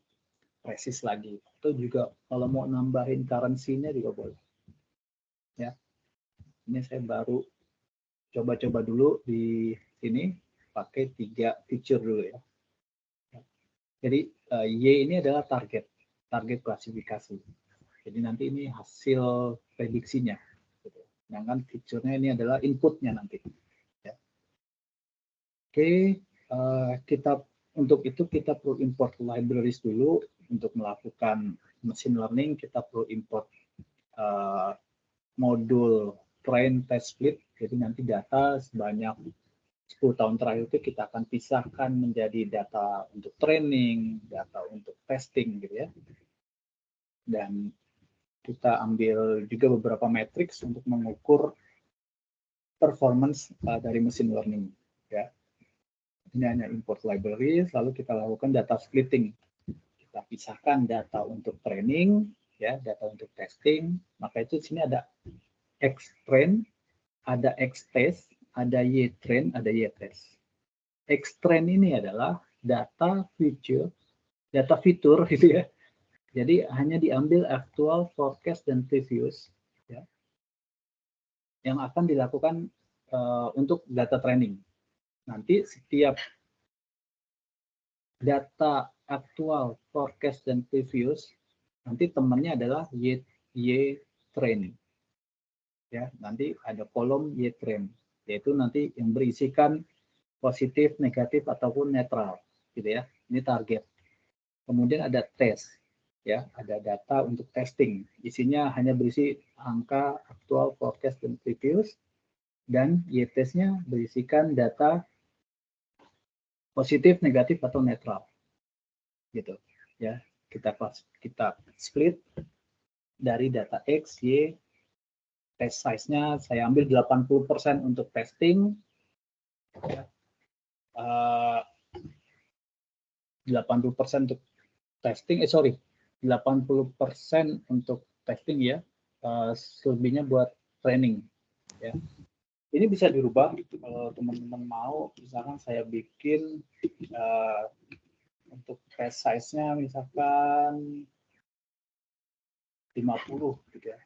[SPEAKER 2] presis lagi. Atau juga kalau mau nambahin currency-nya juga boleh. Ya, ini saya baru coba-coba dulu di sini pakai 3 feature dulu ya. Jadi Y ini adalah target klasifikasi. Jadi nanti ini hasil prediksinya. Sedangkan feature-nya ini adalah inputnya nanti. Ya. Oke, untuk itu kita perlu import libraries dulu untuk melakukan machine learning. Kita perlu import modul train, test, split. Jadi nanti data sebanyak 10 tahun terakhir itu kita akan pisahkan menjadi data untuk training, data untuk testing, gitu ya. Dan kita ambil juga beberapa matriks untuk mengukur performance dari machine learning. Ya. Ini hanya import library, lalu kita lakukan data splitting. Kita pisahkan data untuk training, ya, data untuk testing. Maka itu di sini ada X train, ada X test, ada Y train, ada Y test. X train ini adalah data fitur gitu ya. Jadi hanya diambil actual, forecast, dan previous, ya, yang akan dilakukan untuk data training. Nanti setiap data actual, forecast, dan previous, nanti temannya adalah Y train. Ya, nanti ada kolom Y train, yaitu nanti yang berisikan positif, negatif, ataupun netral, gitu ya. Ini target. Kemudian ada test. Ya, ada data untuk testing. Isinya hanya berisi angka aktual, forecast, dan previous. Dan y-test-nya berisikan data positif, negatif, atau netral. Gitu. Ya, kita split dari data X, Y, test size-nya saya ambil 80% untuk testing. Ya. 80% untuk testing, 80% untuk testing ya, selebihnya buat training ya. Ini bisa dirubah kalau teman-teman mau, misalkan saya bikin untuk test size-nya misalkan 50 gitu ya,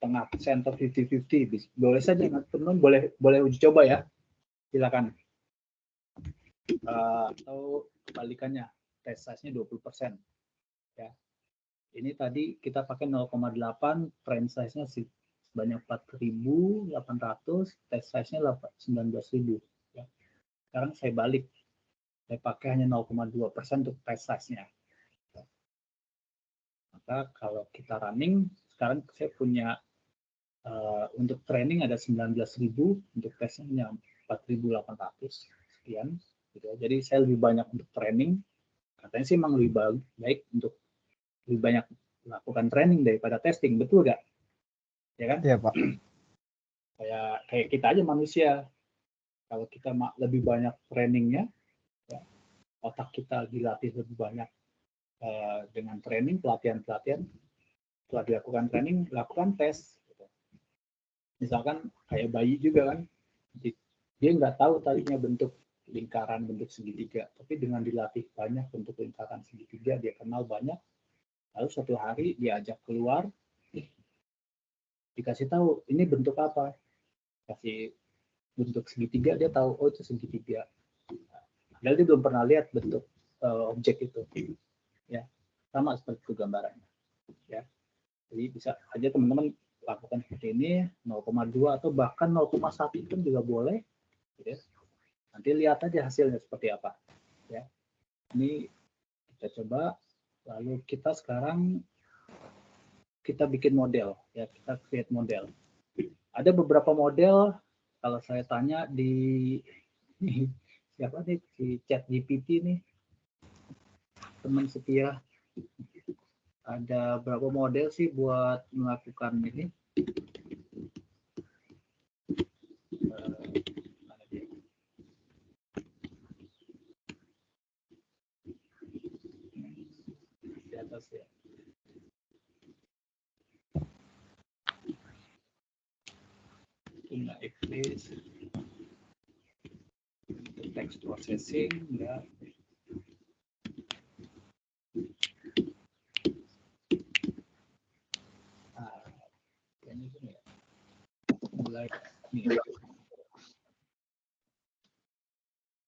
[SPEAKER 2] tengah center 50-50, boleh saja teman-teman boleh uji coba ya, silakan. Atau kebalikannya, test size-nya 20% ya. Ini tadi kita pakai 0,8, trend size-nya sebanyak 4.800, test size-nya 19.000 ya. Sekarang saya balik, saya pakai hanya 0,2% untuk test size-nya. Maka kalau kita running, sekarang saya punya untuk training ada 19.000, untuk tesnya 4.800 sekian gitu. Jadi saya lebih banyak untuk training, katanya sih memang lebih baik untuk lebih banyak melakukan training daripada testing, betul nggak? Ya kan?
[SPEAKER 3] Iya, Pak.
[SPEAKER 2] Kayak kita aja manusia, kalau kita lebih banyak trainingnya, ya, otak kita dilatih lebih banyak dengan training, pelatihan. Setelah dilakukan training, lakukan tes. Gitu. Misalkan kayak bayi juga kan, dia nggak tahu tadinya bentuk lingkaran, bentuk segitiga, tapi dengan dilatih banyak bentuk lingkaran segitiga, dia kenal banyak. Lalu suatu hari diajak keluar, dikasih tahu ini bentuk apa, kasih bentuk segitiga, dia tahu oh itu segitiga. Padahal dia belum pernah lihat bentuk objek itu, ya sama seperti itu gambarannya, ya. Jadi bisa aja teman-teman lakukan seperti ini, 0,2 atau bahkan 0,1 pun juga boleh, ya. Nanti lihat aja hasilnya seperti apa, ya. Ini kita coba. Lalu kita sekarang kita bikin model, ya, kita create model. Ada beberapa model, kalau saya tanya di siapa nih, di ChatGPT nih, teman setia, ada berapa model sih buat melakukan ini? Di atas ya. Enggak Eclipse, text processing enggak. Kayaknya gini ya. Mulai nih.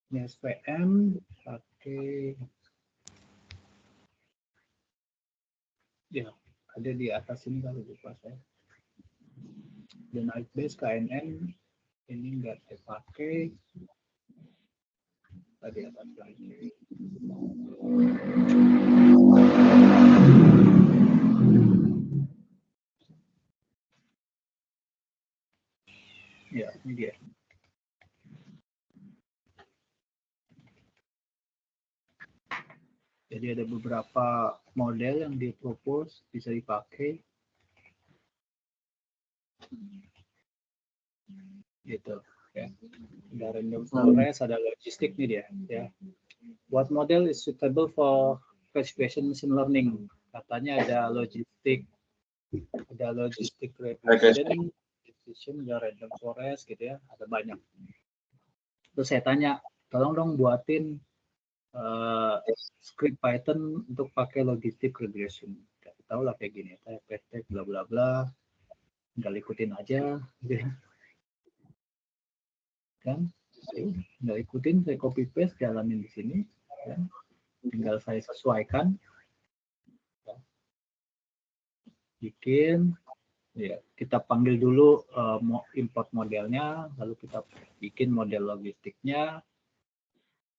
[SPEAKER 2] Ini SVM pakai ya, ada di atas ini kalau lupa saya. Dan Nightbase KNN ini enggak saya pakai. Tadi atas lagi. Ya, ini dia. Jadi ada beberapa model yang dipropose bisa dipakai. Gitu ya. Ada random forest, ada logistik nih dia ya. What model is suitable for classification machine learning? Katanya ada logistik regression, decision, ada random forest gitu ya, ada banyak. Terus saya tanya, tolong dong buatin script Python untuk pakai logistic regression. Kasih tahu lah kayak gini, tek bla bla bla, tinggal ikutin aja, gitu. Kan? Tinggal ikutin, saya copy paste, jalanin di sini, kan? Tinggal saya sesuaikan, bikin, ya kita panggil dulu import modelnya, lalu kita bikin model logistiknya,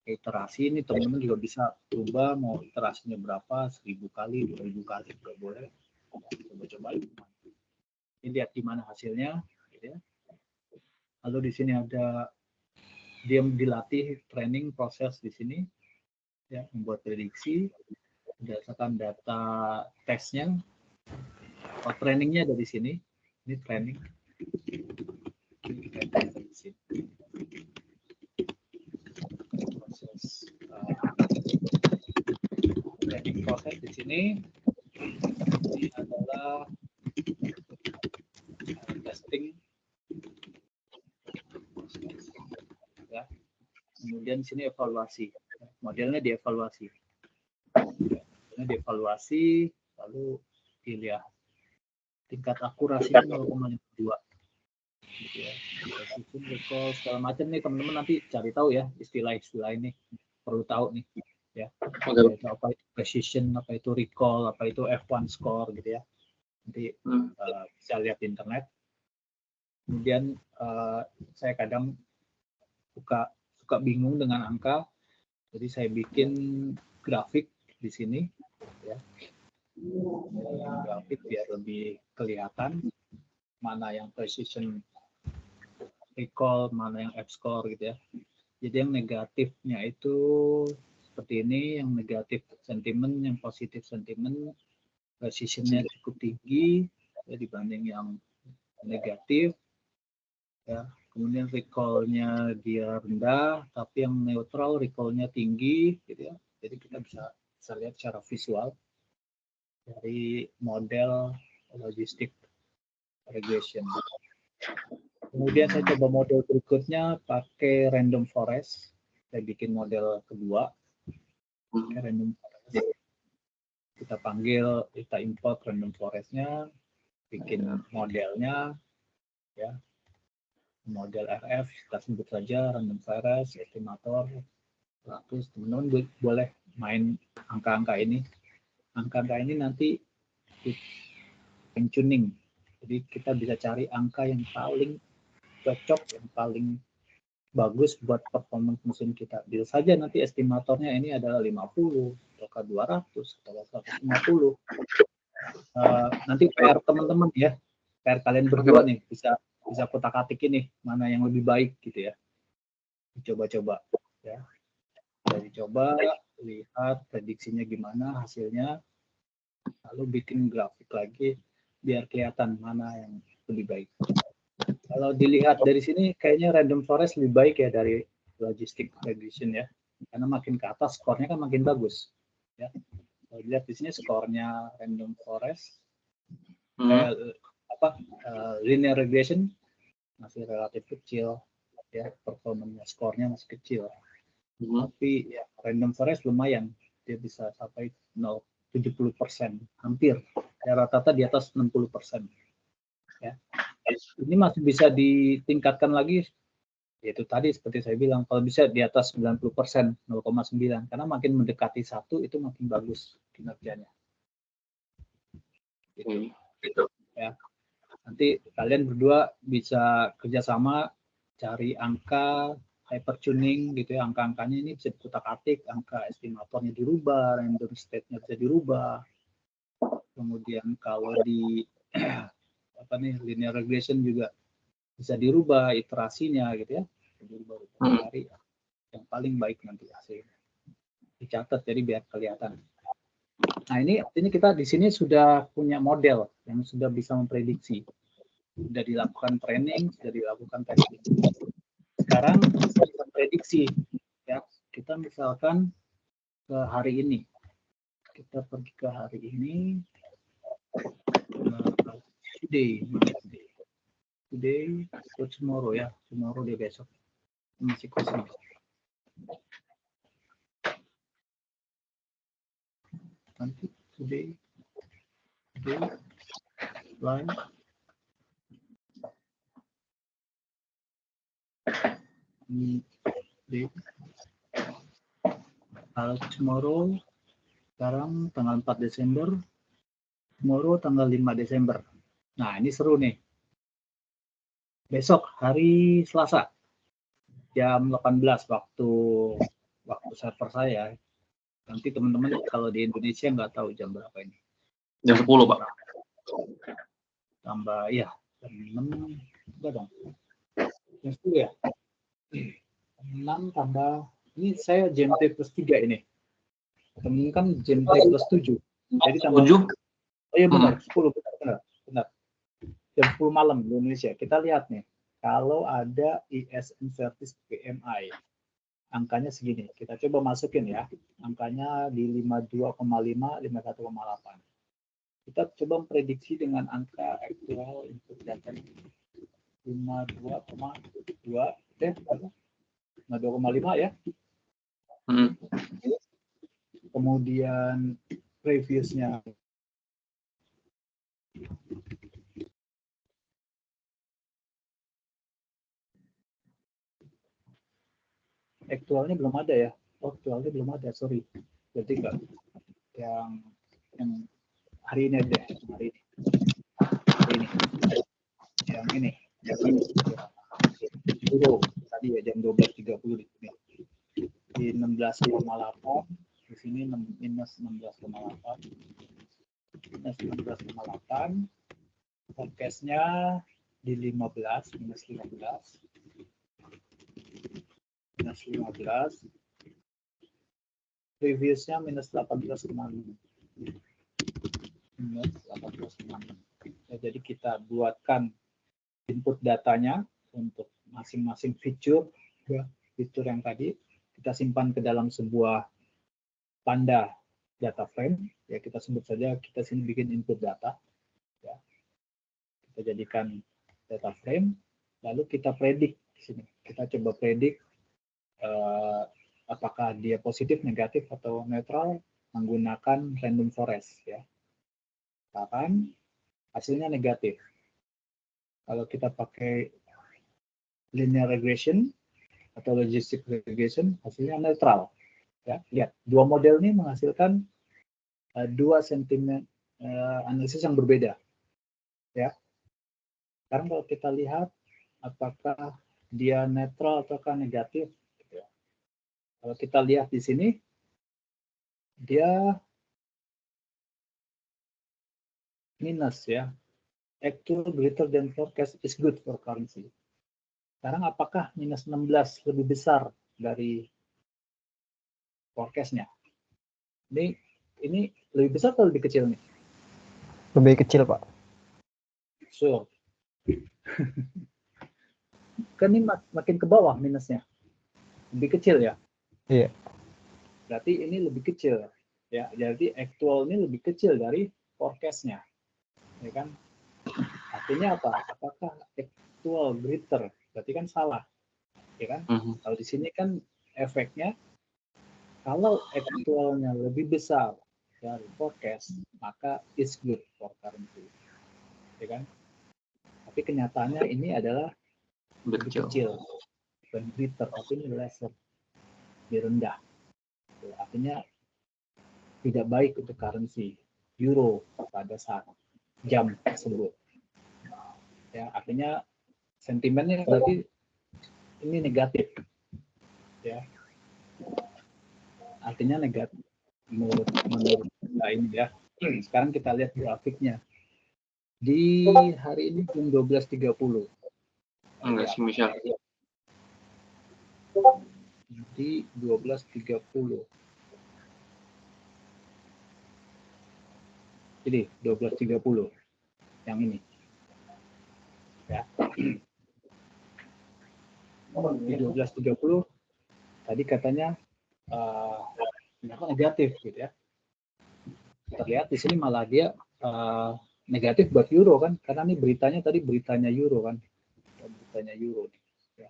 [SPEAKER 2] pakai iterasi. Ini teman-teman juga bisa coba mau iterasinya berapa, 1000 kali, 2000 kali juga boleh. Coba-coba. Ini lihat gimana hasilnya. Gitu ya. Lalu di sini ada dia dilatih training proses di sini, ya, membuat prediksi berdasarkan data tesnya. Trainingnya ada di sini. Ini training. Training proses di sini. Ini adalah testing. Ya. Kemudian di sini evaluasi. Modelnya dievaluasi. Lalu dilihat tingkat akurasinya 0,2. Gitu ya. Precision, recall, segala macam nih teman-teman nanti cari tahu ya istilah-istilah ini, perlu tahu nih ya. Apa itu precision, apa itu recall, apa itu F1 score gitu ya. Nanti bisa lihat di internet. Kemudian saya kadang suka bingung dengan angka, jadi saya bikin grafik di sini ya. Grafik biar lebih kelihatan mana yang precision, recall, mana yang F-score gitu ya. Jadi yang negatifnya itu seperti ini, yang negatif sentimen, yang positif sentimen, precisionnya cukup tinggi ya, dibanding yang negatif. Ya. Kemudian recall-nya dia rendah, tapi yang neutral recall-nya tinggi, gitu ya. Jadi kita bisa lihat secara visual dari model logistic regression. Kemudian saya coba model berikutnya pakai random forest. Saya bikin model kedua. Pakai random forest. Kita panggil, kita import random forest-nya, bikin modelnya, ya. Model RF, kita sebut saja random forest, estimator, 100. Teman-teman boleh main angka-angka ini. Angka-angka ini nanti fine tuning. Jadi kita bisa cari angka yang paling cocok, yang paling bagus buat performance mesin kita. Bisa saja nanti estimatornya ini adalah 50, atau 200, atau 150. Nanti PR teman-teman ya, PR kalian berdua nih, bisa kotak-atik ini, mana yang lebih baik gitu ya. Dicoba-coba ya. Jadi coba lihat prediksinya gimana hasilnya, lalu bikin grafik lagi biar kelihatan mana yang lebih baik. Kalau dilihat dari sini kayaknya random forest lebih baik ya dari logistic regression ya, karena makin ke atas skornya kan makin bagus ya. Kalau dilihat di sini skornya random forest, linear regression masih relatif kecil ya, performanya skornya masih kecil. Tapi ya random forest lumayan, dia bisa sampai 70%, hampir ya, rata-rata di atas 60% ya. Ini masih bisa ditingkatkan lagi, yaitu tadi seperti saya bilang, kalau bisa di atas 90%, 0,9, karena makin mendekati 1 itu makin bagus kinerjanya. Gitu. Ya. Nanti kalian berdua bisa kerjasama cari angka hypertuning gitu ya, angka-angkanya ini bisa dikutak-atik, angka estimatornya dirubah, random state-nya bisa dirubah. Kemudian kalau di linear regression juga bisa dirubah iterasinya gitu ya, dirubah cari yang paling baik nanti hasilnya, dicatat jadi biar kelihatan. Nah ini kita di sini sudah punya model yang sudah bisa memprediksi, sudah dilakukan training, sudah dilakukan testing. Sekarang kita bisa prediksi ya, kita misalkan ke hari ini, kita pergi ke hari ini, today to tomorrow ya, tomorrow dia besok masih kosong. Nanti today line tomorrow, sekarang tanggal 4 Desember, tomorrow tanggal 5 Desember. Nah ini seru nih. Besok hari Selasa jam 18 waktu server saya. Nanti teman-teman kalau di Indonesia nggak tahu jam berapa ini.
[SPEAKER 1] Jam 10, Pak.
[SPEAKER 2] Tambah, ya, jam 6, enggak dong. Jam 10 ya? 6 tambah, ini saya GMT plus 3 ini. Teman kan GMT plus 7. Jadi tambah 7. Oh iya benar, 10, benar. Jam 10 malam di Indonesia. Kita lihat nih, kalau ada ISN service PMI, angkanya segini. Kita coba masukin ya. Angkanya di 52,5, 51,8. Kita coba memprediksi dengan angka aktual input data 52,2, 52,5 ya. Kemudian previousnya aktualnya belum ada ya. Oh, aktualnya belum ada, sorry. Berarti enggak yang hari ini aja, hari ini. Yang ini. Euro tadi ya jam 12.30 di sini. Di 16,8, di sini minus 16,8. Minus 16,8. Forecast-nya di 15, minus 15. Minus 15. Previousnya minus 18,6. Minus 18,6. Ya, jadi kita buatkan input datanya untuk masing-masing fitur, ya, fitur yang tadi kita simpan ke dalam sebuah Panda data frame. Ya, kita sebut saja kita sini bikin input data. Ya. Kita jadikan data frame, lalu kita predik di sini. Kita coba predik apakah dia positif, negatif, atau netral menggunakan random forest. Ya. Misalkan hasilnya negatif. Kalau kita pakai linear regression atau logistic regression, hasilnya netral. Ya, lihat, dua model ini menghasilkan dua sentimen analisis yang berbeda. Ya. Sekarang kalau kita lihat apakah dia netral ataukah negatif. Ya. Kalau kita lihat di sini, dia minus ya. Actual greater than forecast is good for currency. Sekarang apakah minus 16 lebih besar dari forecast-nya? Ini lebih besar atau lebih kecil nih?
[SPEAKER 3] Lebih kecil, Pak.
[SPEAKER 2] So, kan ini makin ke bawah minusnya. Lebih kecil ya?
[SPEAKER 3] Iya.
[SPEAKER 2] Berarti ini lebih kecil. Ya, jadi actual ini lebih kecil dari forecast-nya. Ya kan? Artinya apa? Apakah actual greater? Berarti kan salah. Ya kan? Kalau di sini kan efeknya kalau actualnya lebih besar dari forecast, maka it's good for currency. Ya kan? Tapi kenyataannya ini adalah lebih kecil. Bukan greater, tapi ini lesser. Lebih rendah. Artinya tidak baik untuk currency euro pada saat jam tersebut. Ya, artinya sentimennya berarti ini negatif. Ya. Artinya negatif menurut ini ya. Sekarang kita lihat grafiknya. Di hari ini jam 12.30.
[SPEAKER 1] Enggak sih, Michelle.
[SPEAKER 2] Di 12.30. Jadi 12.30 yang ini. Ya. Di 12.30 tadi katanya negatif gitu ya. Terlihat di sini malah dia negatif buat euro kan, karena ini beritanya tadi beritanya euro kan, beritanya euro. Ya.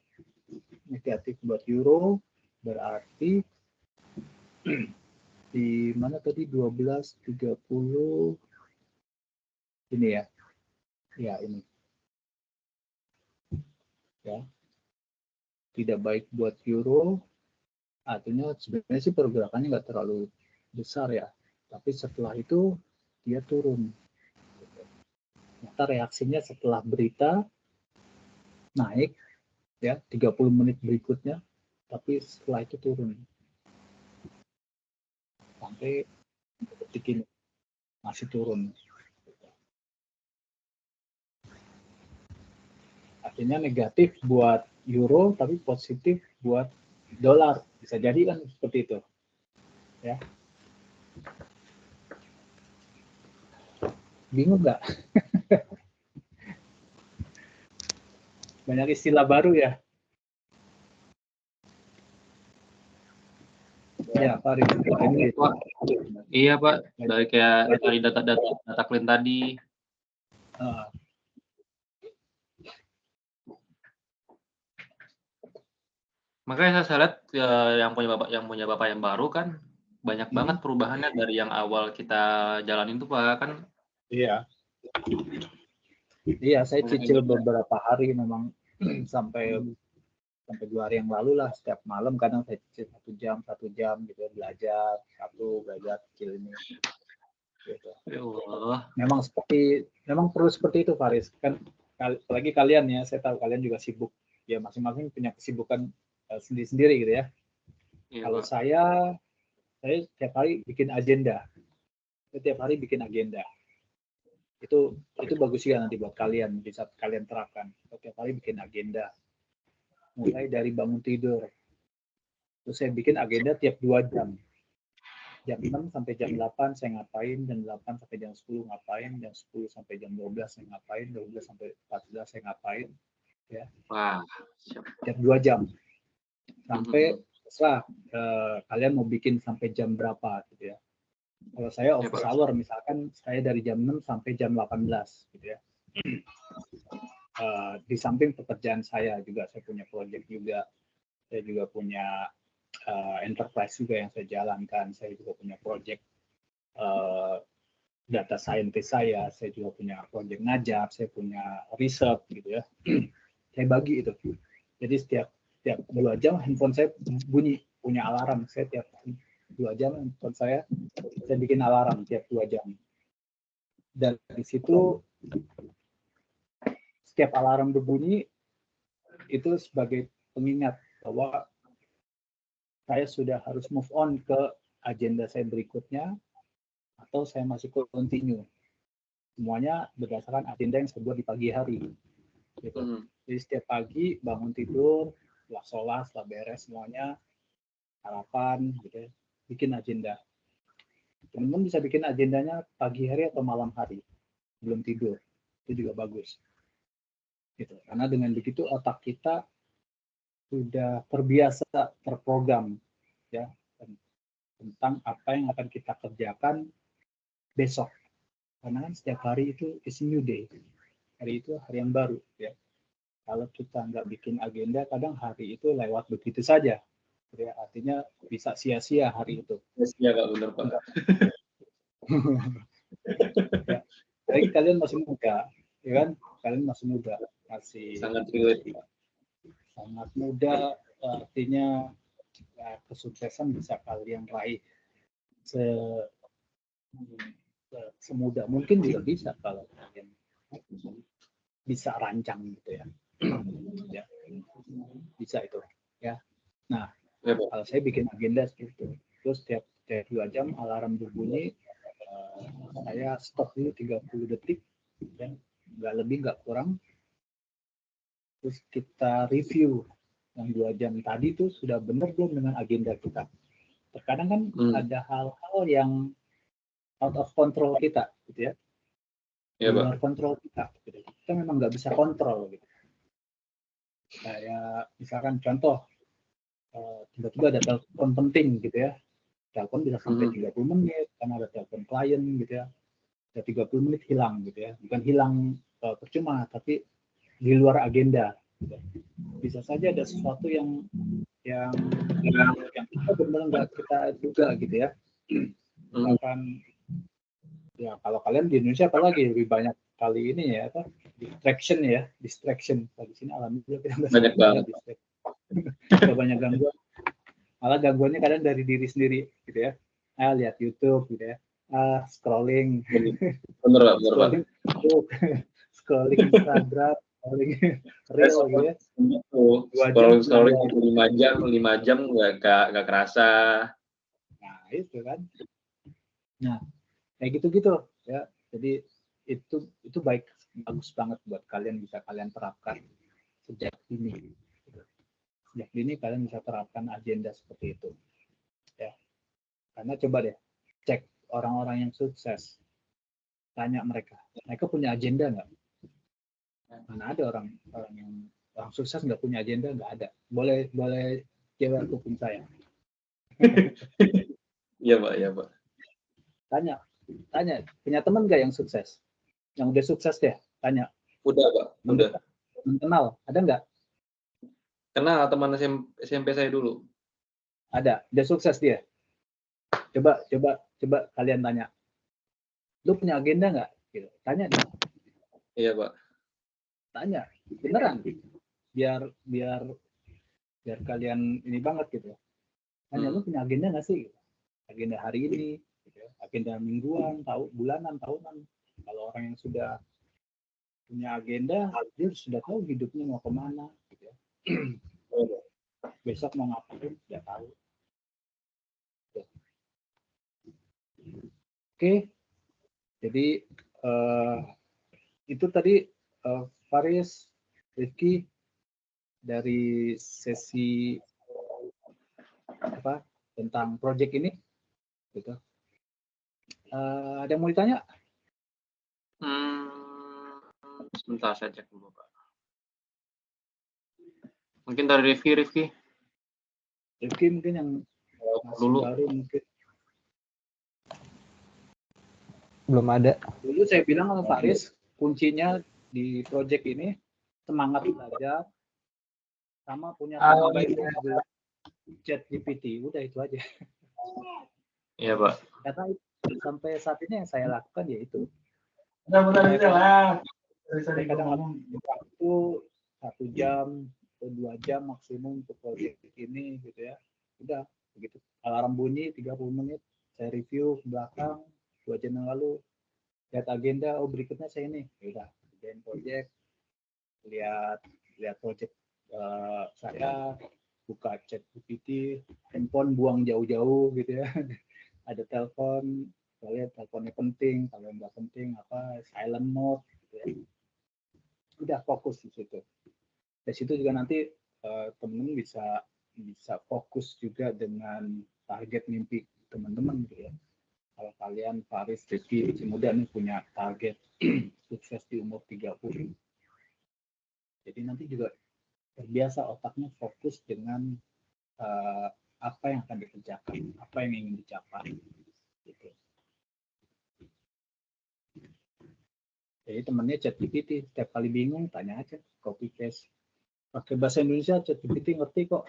[SPEAKER 2] Negatif buat euro berarti di mana tadi 12.30 ini ya. Ya, ini. Ya. Tidak baik buat euro. Artinya sebenarnya sih pergerakannya nggak terlalu besar ya. Tapi setelah itu dia turun. Ternyata reaksinya setelah berita naik ya 30 menit berikutnya, tapi setelah itu turun. sampai detik ini masih turun. Artinya negatif buat euro tapi positif buat dolar, bisa jadi kan seperti itu ya. Bingung nggak? Banyak istilah baru ya. Ya, Pak.
[SPEAKER 1] Iya, Pak. Dari kayak dari data clean tadi. Makanya saya lihat yang punya bapak yang baru kan banyak banget perubahannya dari yang awal kita jalanin tuh, Pak, kan.
[SPEAKER 2] Iya. Iya, saya cicil beberapa hari memang sampai 2 hari yang lalu lah, setiap malam kadang saya cicil 1 jam gitu ya, belajar kecil ini gitu. Memang perlu seperti itu, Faris, kan apalagi kalian ya, saya tahu kalian juga sibuk ya, masing-masing punya kesibukan sendiri-sendiri gitu ya. Kalau saya setiap hari bikin agenda, itu bagus ya nanti buat kalian, bisa kalian terapkan. Setiap hari bikin agenda, mulai dari bangun tidur, terus saya bikin agenda tiap 2 jam. Jam 6 sampai jam 8 saya ngapain, jam 8 sampai jam 10 ngapain, jam 10 sampai jam 12 saya ngapain, 12 sampai 14 saya ngapain, ya.
[SPEAKER 1] Wah,
[SPEAKER 2] tiap 2 jam. Sampai terserah kalian mau bikin sampai jam berapa gitu ya. Kalau saya office hour misalkan saya dari jam 6 sampai jam 18 gitu ya. Di samping pekerjaan saya juga, saya punya project juga, saya juga punya enterprise juga yang saya jalankan, saya juga punya project data scientist saya juga punya project ngajar, saya punya research gitu ya. Saya bagi itu. Jadi setiap 2 jam handphone saya bunyi, punya alarm. Saya tiap 2 jam handphone saya bikin alarm tiap 2 jam. Dan di situ setiap alarm berbunyi itu sebagai pengingat bahwa saya sudah harus move on ke agenda saya berikutnya atau saya masih continue. Semuanya berdasarkan agenda yang saya buat di pagi hari. Gitu. Jadi setiap pagi bangun tidur, setelah sholat, setelah beres semuanya, sarapan, gitu, bikin agenda. Teman-teman bisa bikin agendanya pagi hari atau malam hari, belum tidur, itu juga bagus. Gitu. Karena dengan begitu otak kita sudah terbiasa terprogram, ya, tentang apa yang akan kita kerjakan besok. Karena kan setiap hari itu is new day, hari itu hari yang baru, ya. Kalau kita nggak bikin agenda, kadang hari itu lewat begitu saja. Ya, artinya bisa sia-sia hari itu.
[SPEAKER 1] Sia nggak benar, Pak.
[SPEAKER 2] Ya, tapi kalian masih muda, ya kan? Kalian masih muda, masih
[SPEAKER 1] sangat
[SPEAKER 2] muda, artinya kesuksesan bisa kalian raih semudah mungkin juga bisa kalau kalian bisa rancang gitu ya. Ya, bisa itu ya. Nah, kalau saya bikin agenda seperti itu, terus tiap 2 jam alarm berbunyi, saya stop dulu 30 detik, ya, nggak lebih nggak kurang, terus kita review yang 2 jam tadi tuh sudah benar belum dengan agenda kita. Terkadang kan ada hal-hal yang out of control kita, gitu ya. Di luar kontrol kita, gitu. Kita memang nggak bisa kontrol, gitu. Kayak misalkan contoh, tiba-tiba ada telepon penting, gitu ya. Telepon bisa sampai 30 menit, karena ada telepon klien, gitu ya. Ada 30 menit hilang, gitu ya. Bukan hilang percuma, tapi di luar agenda. Gitu. Bisa saja ada sesuatu yang kita benar nggak kita duga, gitu ya. Misalkan, ya kalau kalian di Indonesia apalagi lebih banyak kali ini ya, apa distraction. Di sini alhamdulillah kita
[SPEAKER 1] banyak banget.
[SPEAKER 2] banyak gangguan. Malah gangguannya kadang dari diri sendiri, gitu ya. Lihat YouTube, gitu ya. Scrolling.
[SPEAKER 1] Bener,
[SPEAKER 2] scrolling Instagram, scrolling Reel, gitu ya.
[SPEAKER 1] Scrolling 5 jam nggak kerasa.
[SPEAKER 2] Nah, itu kan. Nah, kayak gitu-gitu ya. Jadi itu bagus banget buat kalian, bisa kalian terapkan sejak dini. Sejak dini kalian bisa terapkan agenda seperti itu. Ya. Karena coba deh cek orang-orang yang sukses. Tanya mereka punya agenda nggak? Mana ada orang sukses nggak punya agenda? Nggak ada. Boleh jawab hukum saya.
[SPEAKER 1] Iya Pak.
[SPEAKER 2] Tanya, punya teman nggak yang sukses? Yang udah sukses deh, tanya.
[SPEAKER 1] Udah Pak, udah.
[SPEAKER 2] Kenal, ada nggak?
[SPEAKER 1] Kenal teman SMP saya dulu.
[SPEAKER 2] Ada, udah sukses dia. Coba kalian tanya. Lu punya agenda nggak? Gitu. Tanya dia.
[SPEAKER 1] Iya Pak.
[SPEAKER 2] Tanya, beneran. Biar kalian ini banget gitu. Tanya, lu punya agenda nggak sih? Agenda hari ini, gitu. Agenda mingguan, bulanan, tahunan. Kalau orang yang sudah punya agenda, dia sudah tahu hidupnya mau kemana, gitu ya. Besok mau ngapain, sudah tahu. Oke, jadi itu tadi Faris, Rifki dari sesi apa tentang project ini, gitu. Ada yang mau ditanya?
[SPEAKER 1] Sebentar saya cek dulu Pak. Mungkin dari Rifki
[SPEAKER 2] Mungkin yang
[SPEAKER 1] dulu.
[SPEAKER 2] Baru mungkin.
[SPEAKER 3] Belum ada.
[SPEAKER 2] Dulu saya bilang sama Pak Riz, kuncinya di project ini semangat belajar sama punya teman baik ChatGPT. Udah itu aja.
[SPEAKER 1] Iya Pak.
[SPEAKER 2] Karena sampai saat ini yang saya lakukan yaitu kadang waktu 1 jam atau 2 jam maksimum untuk project ini gitu ya. Udah begitu alarm bunyi 30 menit saya review ke belakang 2 jam yang lalu, lihat agenda, berikutnya saya ini udah kerjain project, lihat project saya, buka chat GPT, handphone buang jauh-jauh gitu ya. Ada telepon, saya lihat teleponnya penting, kalau nggak penting silent mode gitu ya. Udah fokus di situ. Dari situ juga nanti teman-teman bisa fokus juga dengan target mimpi teman-teman gitu ya. Kalau kalian Faris, Rizky, muda nih punya target sukses di umur 30. Jadi nanti juga terbiasa otaknya fokus dengan apa yang akan dikerjakan, apa yang ingin dicapai. Gitu. Jadi temennya ChatGPT, setiap kali bingung tanya aja, copy paste. Pakai bahasa Indonesia ChatGPT ngerti kok.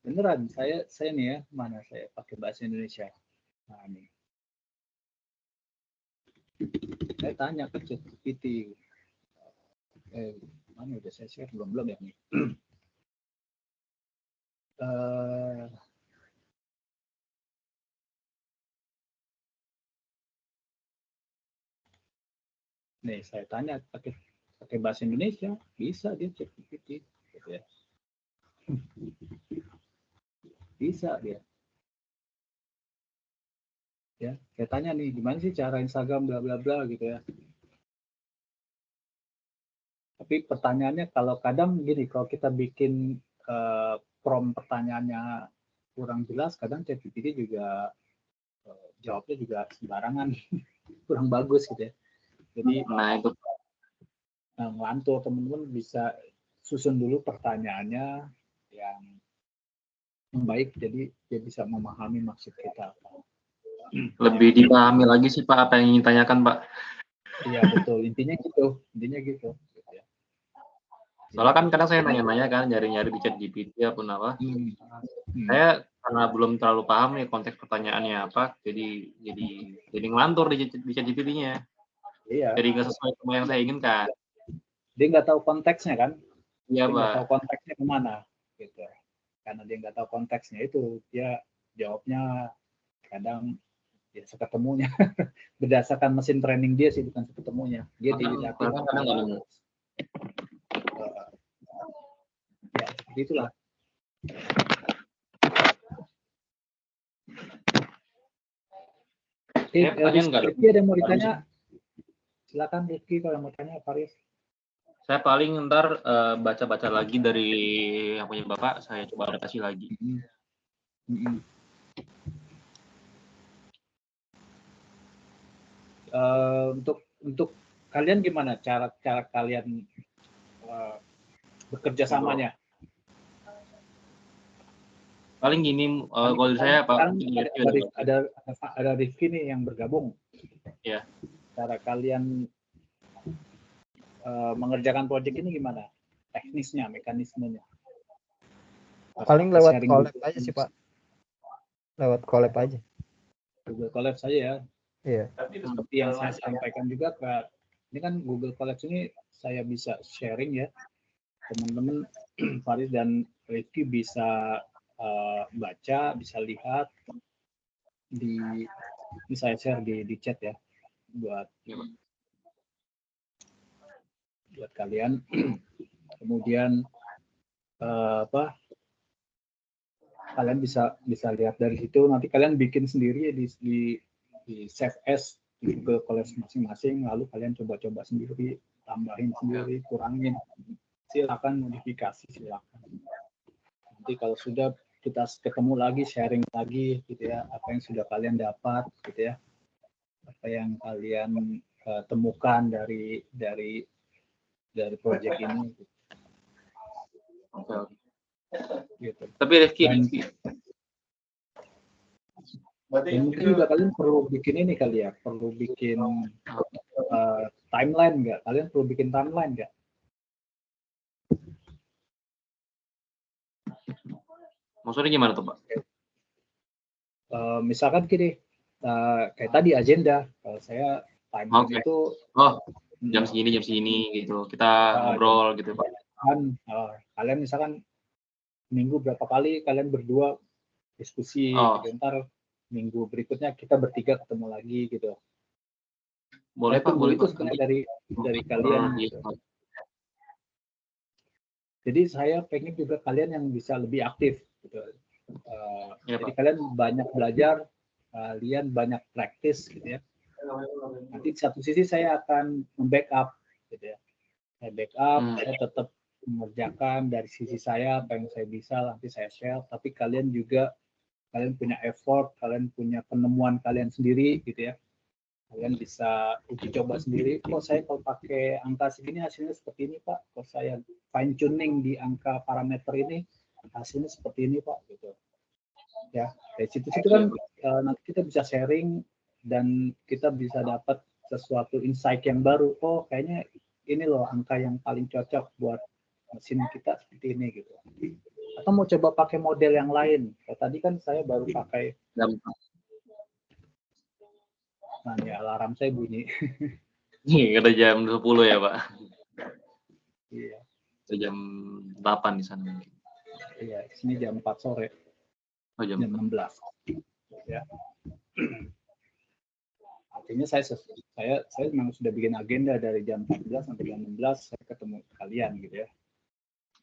[SPEAKER 2] Beneran, saya nih ya, mana saya pakai bahasa Indonesia. Nah, nih. Saya tanya ke ChatGPT. Mana udah saya share belum ya nih. Nih saya tanya pakai bahasa Indonesia, bisa dia ChatGPT gitu ya. Bisa dia. Ya, saya tanya nih gimana sih cara Instagram bla bla bla gitu ya. Tapi pertanyaannya kalau kadang gini, kalau kita bikin prompt pertanyaannya kurang jelas, kadang ChatGPT juga jawabnya juga sembarangan, kurang bagus gitu ya. Jadi
[SPEAKER 1] itu
[SPEAKER 2] ngelantur, teman-teman bisa susun dulu pertanyaannya yang baik, jadi dia bisa memahami maksud kita.
[SPEAKER 1] Lebih dipahami lagi sih Pak apa yang ingin tanyakan Pak.
[SPEAKER 2] Iya betul, intinya gitu.
[SPEAKER 1] Soalnya kan kadang saya nanya-nanya kan, nyari-nyari di ChatGPT apapun apa. Saya karena belum terlalu paham nih konteks pertanyaannya apa, jadi ngelantur di ChatGPT-nya.
[SPEAKER 2] Iya.
[SPEAKER 1] Jadi nggak sesuai sama yang saya inginkan.
[SPEAKER 2] Dia nggak tahu konteksnya kan?
[SPEAKER 1] Iya Pak.
[SPEAKER 2] Nggak tahu konteksnya kemana, gitu. Karena dia nggak tahu konteksnya itu, dia jawabnya kadang ya seketemunya. Berdasarkan mesin training dia sih, bukan seketemunya. Dia dilatih.
[SPEAKER 1] Kadang nggak nemu.
[SPEAKER 2] Ya, seperti itulah.
[SPEAKER 1] pertanyaan nggak ada.
[SPEAKER 2] Rifki ada yang mau ditanya? Silakan Rifki kalau mau tanya, Faris.
[SPEAKER 1] Saya paling ntar baca-baca lagi dari yang punya Bapak, saya coba adaptasi lagi.
[SPEAKER 2] Untuk kalian gimana cara kalian bekerja samanya?
[SPEAKER 1] Paling gini, kalau saya Pak,
[SPEAKER 2] ada Rifki nih yang bergabung.
[SPEAKER 1] Ya.
[SPEAKER 2] Cara kalian mengerjakan proyek ini gimana? Teknisnya, mekanismenya?
[SPEAKER 3] Paling lewat collab aja sih Pak. Lewat collab aja.
[SPEAKER 2] Google Collab saja ya.
[SPEAKER 3] Iya.
[SPEAKER 2] Seperti yang saya sampaikan juga ini kan Google Collab ini saya bisa sharing ya. Teman-teman Faris dan Rifki bisa baca, bisa lihat ini saya share di chat ya buat kalian. Kemudian kalian bisa lihat dari situ. Nanti kalian bikin sendiri di save as di Google Collab masing-masing. Lalu kalian coba-coba sendiri, tambahin sendiri, kurangin. Silakan modifikasi, silakan. Nanti kalau sudah kita ketemu lagi, sharing lagi, gitu ya, apa yang sudah kalian dapat, gitu ya, apa yang kalian temukan dari proyek ini. Gitu.
[SPEAKER 1] Tapi Rifki,
[SPEAKER 2] mungkin juga kalian perlu bikin ini kali ya, perlu bikin timeline nggak? Kalian perlu bikin timeline nggak?
[SPEAKER 1] Maksudnya gimana tuh Pak?
[SPEAKER 2] Misalkan gini, kayak tadi agenda, kalau saya timeline itu
[SPEAKER 1] jam segini gitu, kita ngobrol gitu Pak.
[SPEAKER 2] Kalian misalkan minggu berapa kali kalian berdua diskusi, gitu. Ntar minggu berikutnya kita bertiga ketemu lagi gitu.
[SPEAKER 1] Boleh
[SPEAKER 2] Pak, boleh itu
[SPEAKER 1] sebenarnya
[SPEAKER 2] dari kalian. Gitu. Jadi saya pengen juga kalian yang bisa lebih aktif. Gitu. Jadi Pak, kalian banyak belajar, kalian banyak praktis, gitu ya. Nanti di satu sisi saya akan membackup, gitu ya. Saya backup, saya tetap mengerjakan dari sisi saya apa yang saya bisa, nanti saya share. Tapi kalian juga punya effort, kalian punya penemuan kalian sendiri, gitu ya. Kalian bisa uji coba sendiri. Kok saya kalau pakai angka segini hasilnya seperti ini Pak. Kok saya fine tuning di angka parameter ini hasilnya seperti ini Pak. Gitu. Ya, dari situ kan nanti kita bisa sharing dan kita bisa dapat sesuatu insight yang baru. Oh, kayaknya ini loh angka yang paling cocok buat mesin kita seperti ini gitu. Atau mau coba pakai model yang lain. Tadi kan saya baru pakai. Nah, ya alarm saya bunyi.
[SPEAKER 1] Ada jam 10 ya Pak?
[SPEAKER 2] Iya.
[SPEAKER 1] Ada jam 8 di sana.
[SPEAKER 2] Iya, sini jam 4 sore.
[SPEAKER 1] Oh, jam
[SPEAKER 2] 16. Ya. Artinya saya memang sudah bikin agenda dari jam 14 sampai jam 16 saya ketemu kalian gitu ya.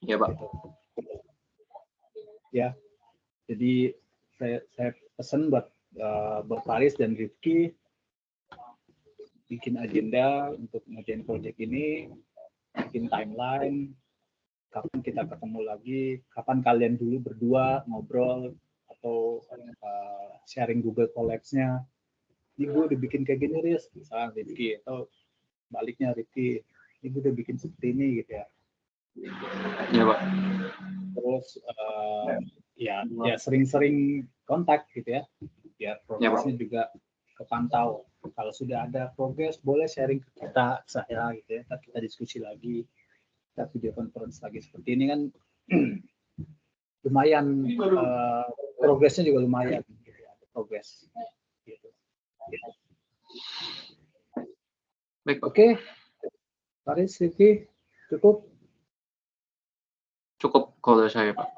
[SPEAKER 1] Iya Pak.
[SPEAKER 2] Gitu. Ya. Jadi saya pesan buat Faris dan Rifki bikin agenda untuk ngerjain proyek ini, bikin timeline, kapan kita ketemu lagi, kapan kalian dulu berdua ngobrol atau sharing Google Collabs-nya. Ini gue udah bikin kayak gini, Riz, misalnya Rifki, atau baliknya Rifki, ini gue udah bikin seperti ini gitu ya.
[SPEAKER 1] Iya Pak.
[SPEAKER 2] Terus ya sering-sering kontak gitu ya, biar progresnya juga kepantau. Kalau sudah ada progres, boleh sharing ke kita, saya gitu ya. Kita diskusi lagi, kita video conference lagi seperti ini kan lumayan, progresnya juga lumayan, gitu ya, progres. Gitu.
[SPEAKER 1] Baik Pak.
[SPEAKER 2] Oke, Faris, Rifki, cukup?
[SPEAKER 1] Cukup kalau dari saya Pak.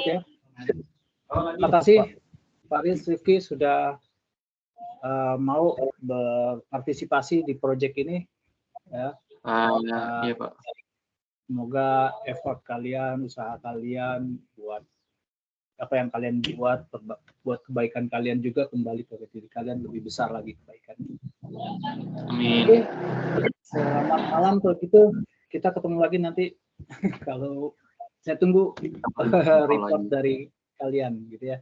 [SPEAKER 2] Oke. Terima kasih Faris, Rifki sudah mau berpartisipasi di proyek ini ya.
[SPEAKER 1] Iya Pak.
[SPEAKER 2] Semoga effort kalian, usaha kalian buat apa yang kalian buat kebaikan kalian juga kembali ke diri kalian lebih besar lagi kebaikan.
[SPEAKER 1] Amin.
[SPEAKER 2] Oke. Selamat malam kalau gitu. Kita ketemu lagi nanti kalau saya tunggu report dari kalian gitu ya.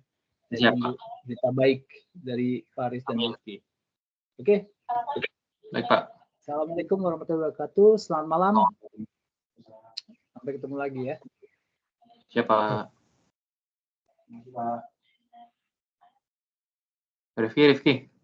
[SPEAKER 2] Saya tunggu berita baik dari Faris dan Rizky. Oke.
[SPEAKER 1] Baik, Pak.
[SPEAKER 2] Assalamualaikum warahmatullahi wabarakatuh. Selamat malam. Sampai ketemu lagi ya.
[SPEAKER 1] Siapa? Rifki.